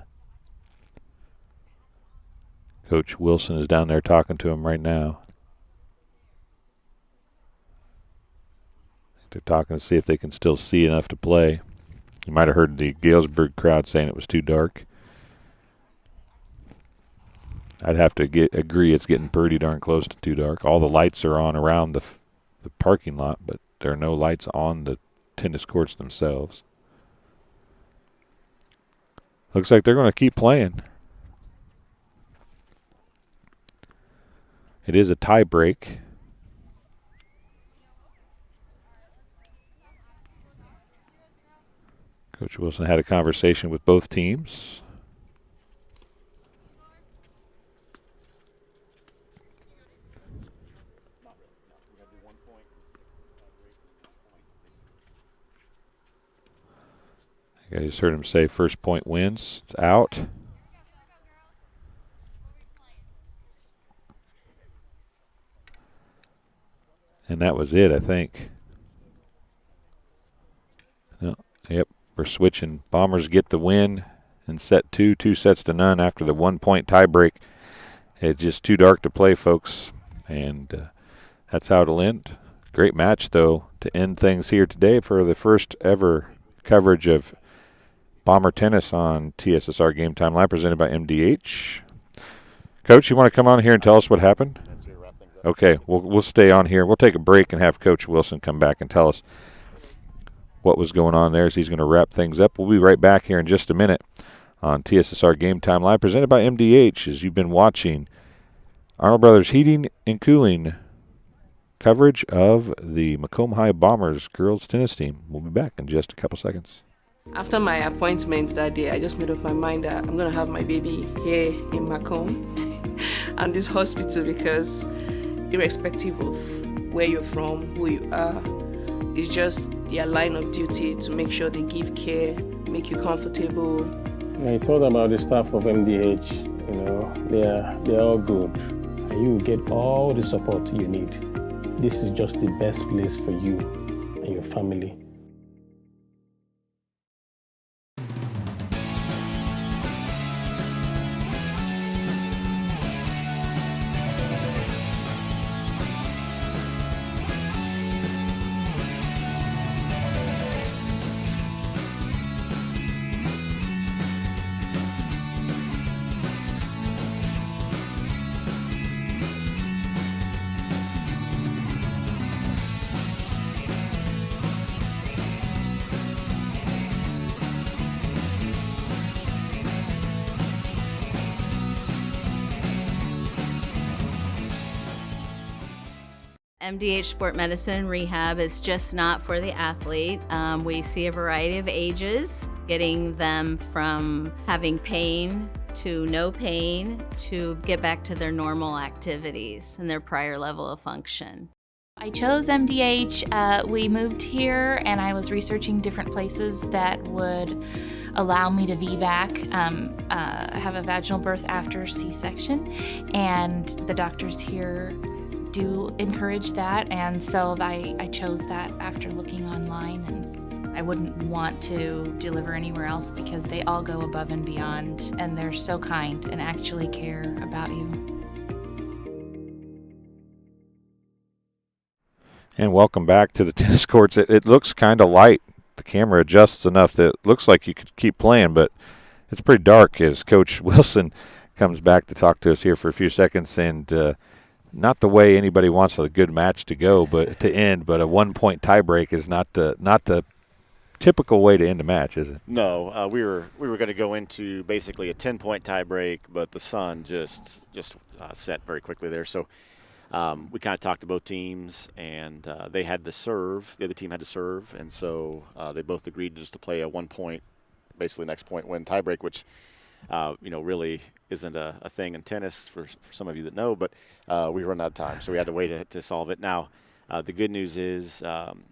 [SPEAKER 2] Coach Wilson is down there talking to him right now. They're talking to see if they can still see enough to play. You might have heard the Galesburg crowd saying it was too dark. I'd have to agree it's getting pretty darn close to too dark. All the lights are on around the parking lot, but there are no lights on the tennis courts themselves. Looks like they're going to keep playing. It is a tie break. Coach Wilson had a conversation with both teams. I just heard him say first point wins. It's out. And that was it, I think. No, yep, we're switching. Bombers get the win in set 2, 2-0 after the 1 point tie break. It's just too dark to play, folks. And that's how it'll end. Great match, though, to end things here today for the first ever coverage of Bomber tennis on TSSR Game Time Live, presented by MDH. Coach, you want to come on here and tell us what happened? Okay, we'll stay on here. We'll take a break and have Coach Wilson come back and tell us what was going on there as he's going to wrap things up. We'll be right back here in just a minute on TSSR Game Time Live, presented by MDH, as you've been watching Arnold Brothers Heating and Cooling coverage of the Macomb High Bombers girls tennis team. We'll be back in just a couple seconds.
[SPEAKER 9] After my appointment that day, I just made up my mind that I'm going to have my baby here in Macomb and this hospital, because irrespective of where you're from, who you are, it's just their line of duty to make sure they give care, make you comfortable.
[SPEAKER 10] I thought about the staff of MDH, they're all good. And you will get all the support you need. This is just the best place for you and your family.
[SPEAKER 11] MDH Sport Medicine Rehab is just not for the athlete. We see a variety of ages, getting them from having pain to no pain to get back to their normal activities and their prior level of function.
[SPEAKER 12] I chose MDH. We moved here and I was researching different places that would allow me to VBAC, have a vaginal birth after C-section, and the doctors here do encourage that, and so I chose that after looking online, and I wouldn't want to deliver anywhere else because they all go above and beyond, and they're so kind and actually care about you.
[SPEAKER 2] And welcome back to the tennis courts. It looks kind of light. The camera adjusts enough that it looks like you could keep playing, but it's pretty dark as Coach Wilson comes back to talk to us here for a few seconds, and not the way anybody wants a good match to go, but to end. But a 1 point tiebreak is not the typical way to end a match, is it?
[SPEAKER 3] No, we were going to go into basically a 10-point tiebreak, but the sun just set very quickly there. So we kind of talked to both teams, and they had to serve. The other team had to serve, and so they both agreed just to play a 1 point, basically next point win tiebreak, which really isn't a thing in tennis for some of you that know, but we run out of time, so we had to wait to solve it. Now, the good news is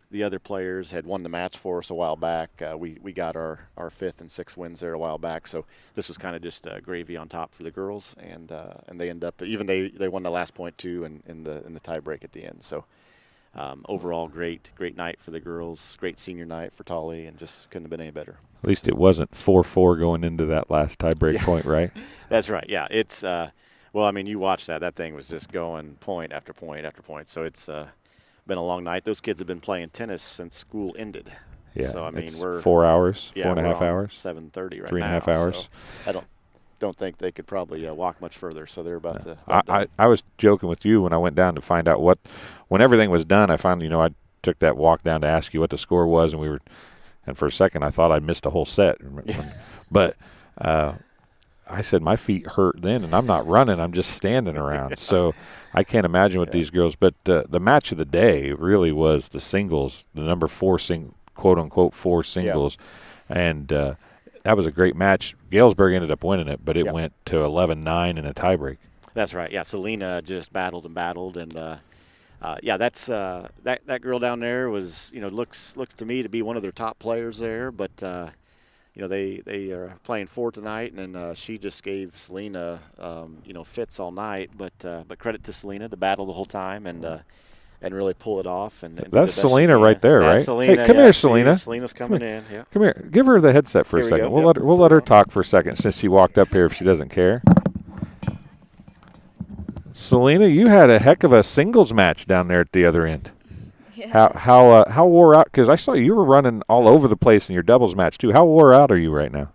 [SPEAKER 3] the other players had won the match for us a while back. We got our 5th and 6th wins there a while back, so this was kind of just gravy on top for the girls, and they end up even they won the last point too in the tie break at the end. So overall, great night for the girls, great senior night for Tolly, and just couldn't have been any better.
[SPEAKER 2] At least it wasn't 4-4 going into that last tiebreak point, right?
[SPEAKER 3] That's right. Yeah, it's you watched that. That thing was just going point after point after point. So it's been a long night. Those kids have been playing tennis since school ended.
[SPEAKER 2] Yeah.
[SPEAKER 3] So
[SPEAKER 2] we're 4 hours,
[SPEAKER 3] yeah,
[SPEAKER 2] 4.5 hours,
[SPEAKER 3] 7:30 right now.
[SPEAKER 2] 3.5 hours.
[SPEAKER 3] So don't think they could probably walk much further. So they're about to.
[SPEAKER 2] I was joking with you when I went down to find out when everything was done. I found, I took that walk down to ask you what the score was, and for a second I thought I missed a whole set. But I said my feet hurt then, and I'm not running. I'm just standing around. So I can't imagine with these girls. But the match of the day really was the singles, the number 4 quote-unquote 4 singles. And that was a great match. Galesburg ended up winning it, but it went to 11-9 in a tiebreak.
[SPEAKER 3] That's right. Yeah, Selena just battled, and that's that girl down there was looks to me to be one of their top players there. But they are playing 4 tonight, and she just gave Selena fits all night. But credit to Selena to battle the whole time and really pull it off. And
[SPEAKER 2] that's Selena right there, right?
[SPEAKER 3] Selena,
[SPEAKER 2] hey, come here, Selena.
[SPEAKER 3] Selena's coming in. Yeah.
[SPEAKER 2] Come here. Give her the headset for a second. We'll let her talk for a second since she walked up here if she doesn't care. Selena, you had a heck of a singles match down there at the other end.
[SPEAKER 13] Yeah.
[SPEAKER 2] How wore out? Because I saw you were running all over the place in your doubles match too. How wore out are you right now?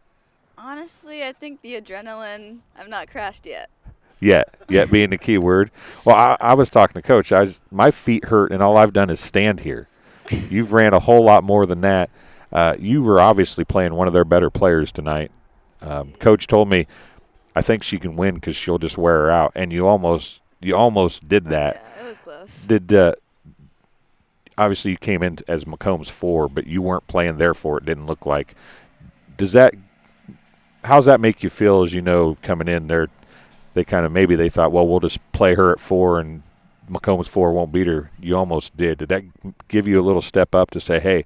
[SPEAKER 13] Honestly, I think the adrenaline. I've not crashed yet.
[SPEAKER 2] Yet being the key word. Well, I was talking to Coach. My feet hurt, and all I've done is stand here. You've ran a whole lot more than that. You were obviously playing one of their better players tonight. Coach told me, I think she can win because she'll just wear her out, and you almost did that.
[SPEAKER 13] Yeah, it was close.
[SPEAKER 2] Obviously you came in as Macomb's 4, but you weren't playing their 4. It didn't look like. How's that make you feel as coming in there? They kind of maybe they thought, well, we'll just play her at 4 and Macomb's 4 won't beat her. You almost did. Did that give you a little step up to say, hey,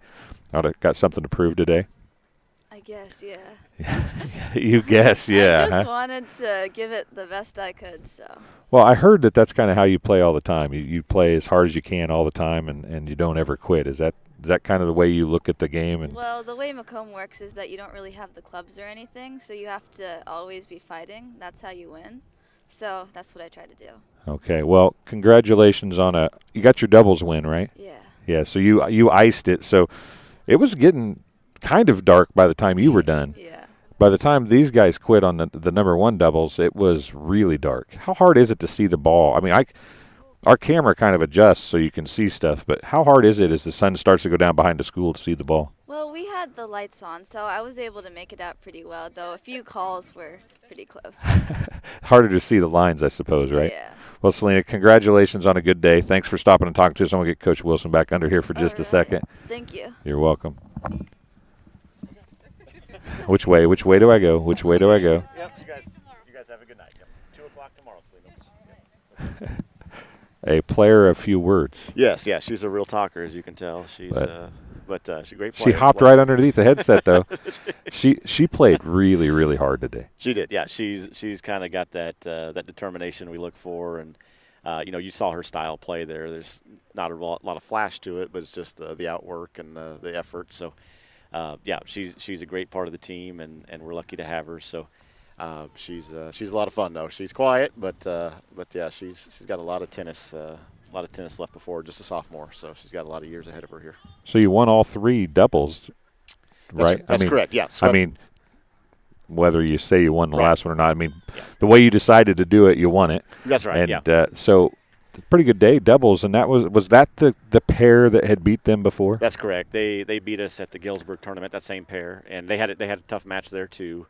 [SPEAKER 2] I've got something to prove today?
[SPEAKER 13] I guess, yeah.
[SPEAKER 2] You guess, yeah.
[SPEAKER 13] I just wanted to give it the best I could, so.
[SPEAKER 2] Well, I heard that's kind of how you play all the time. You play as hard as you can all the time, and you don't ever quit. Is that kind of the way you look at the game?
[SPEAKER 13] Well, the way Macomb works is that you don't really have the clubs or anything, so you have to always be fighting. That's how you win. So that's what I try to do.
[SPEAKER 2] Okay. Well, congratulations on you got your doubles win, right?
[SPEAKER 13] Yeah.
[SPEAKER 2] Yeah. So you iced it. So it was getting kind of dark by the time you were done.
[SPEAKER 13] Yeah.
[SPEAKER 2] By the time these guys quit on the number 1 doubles, it was really dark. How hard is it to see the ball? I mean, our camera kind of adjusts so you can see stuff, but how hard is it as the sun starts to go down behind the school to see the ball?
[SPEAKER 13] Well, we had the lights on, so I was able to make it out pretty well, though a few calls were pretty close.
[SPEAKER 2] Harder to see the lines, I suppose, right?
[SPEAKER 13] Yeah.
[SPEAKER 2] Well, Selena, congratulations on a good day. Thanks for stopping and talking to us. I'm going to get Coach Wilson back under here for just a second.
[SPEAKER 13] Thank you.
[SPEAKER 2] You're welcome. Which way do I go?
[SPEAKER 3] Yep, you guys have a good night. Yep. 2 o'clock tomorrow, Selena. Yep.
[SPEAKER 2] A player of few words.
[SPEAKER 3] Yes, she's a real talker, as you can tell. She's she's a great player.
[SPEAKER 2] She hopped right underneath the headset, though. She played really, really hard today.
[SPEAKER 3] She did, yeah. She's kind of got that determination we look for, and you saw her style play there. There's not a lot of flash to it, but it's just the outwork and the effort. So, she's a great part of the team, and we're lucky to have her. So, she's a lot of fun, though. She's quiet, but yeah, she's got a lot of tennis left before her, just a sophomore. So she's got a lot of years ahead of her here.
[SPEAKER 2] So you won all 3 doubles, right?
[SPEAKER 3] That's correct. Yeah.
[SPEAKER 2] I mean, whether you say you won the last one or not, I mean, the way you decided to do it, you won it.
[SPEAKER 3] That's right.
[SPEAKER 2] And so, pretty good day, doubles, and was that the pair that had beat them before?
[SPEAKER 3] That's correct. They beat us at the Galesburg tournament, that same pair, and they had a tough match there too.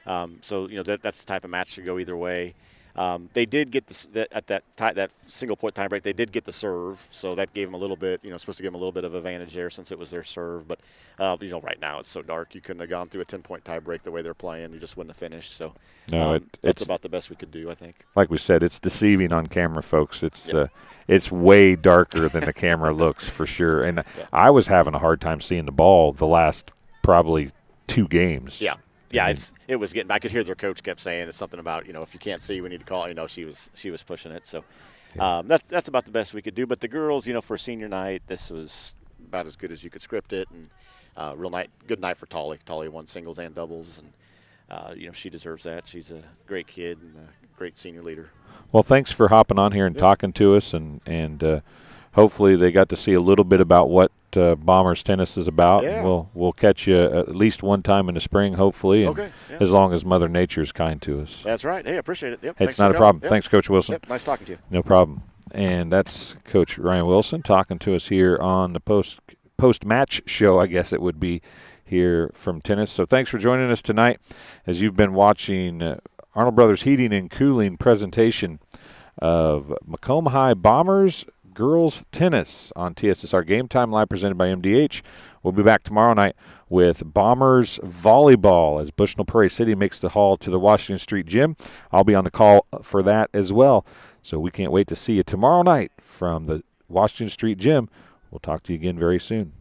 [SPEAKER 3] So that's the type of match to go either way. They did get that single point tiebreak. They did get the serve, so that gave them a little bit. Supposed to give them a little bit of advantage there since it was their serve. But right now it's so dark, you couldn't have gone through a 10-point tiebreak the way they're playing. You just wouldn't have finished. So that's about the best we could do, I think.
[SPEAKER 2] Like we said, it's deceiving on camera, folks. It's way darker than the camera looks for sure. And I was having a hard time seeing the ball the last probably 2 games.
[SPEAKER 3] Yeah. Yeah, it was getting. I could hear their coach kept saying it's something about if you can't see, we need to call. She was pushing it. So that's about the best we could do. But the girls, for senior night, this was about as good as you could script it, and good night for Tolly. Tolly won singles and doubles, and she deserves that. She's a great kid and a great senior leader.
[SPEAKER 2] Well, thanks for hopping on here and talking to us, and hopefully they got to see a little bit about what Bombers tennis is about.
[SPEAKER 3] Yeah.
[SPEAKER 2] We'll catch you at least one time in the spring, hopefully.
[SPEAKER 3] Okay. Yeah.
[SPEAKER 2] As long as Mother Nature's kind to us.
[SPEAKER 3] That's right. Hey, I appreciate it. Yep.
[SPEAKER 2] Hey,
[SPEAKER 3] Thanks
[SPEAKER 2] it's not
[SPEAKER 3] for
[SPEAKER 2] a problem.
[SPEAKER 3] coming. Yep.
[SPEAKER 2] Thanks, Coach Wilson.
[SPEAKER 3] Yep. Nice talking to you.
[SPEAKER 2] No problem. And that's Coach Ryan Wilson talking to us here on the post-match show, I guess it would be, here from tennis. So thanks for joining us tonight as you've been watching Arnold Brothers Heating and Cooling presentation of Macomb High Bombers Girls Tennis on TSSR Game Time, live presented by MDH. We'll be back tomorrow night with Bombers Volleyball as Bushnell-Prairie City makes the haul to the Washington Street Gym. I'll be on the call for that as well. So we can't wait to see you tomorrow night from the Washington Street Gym. We'll talk to you again very soon.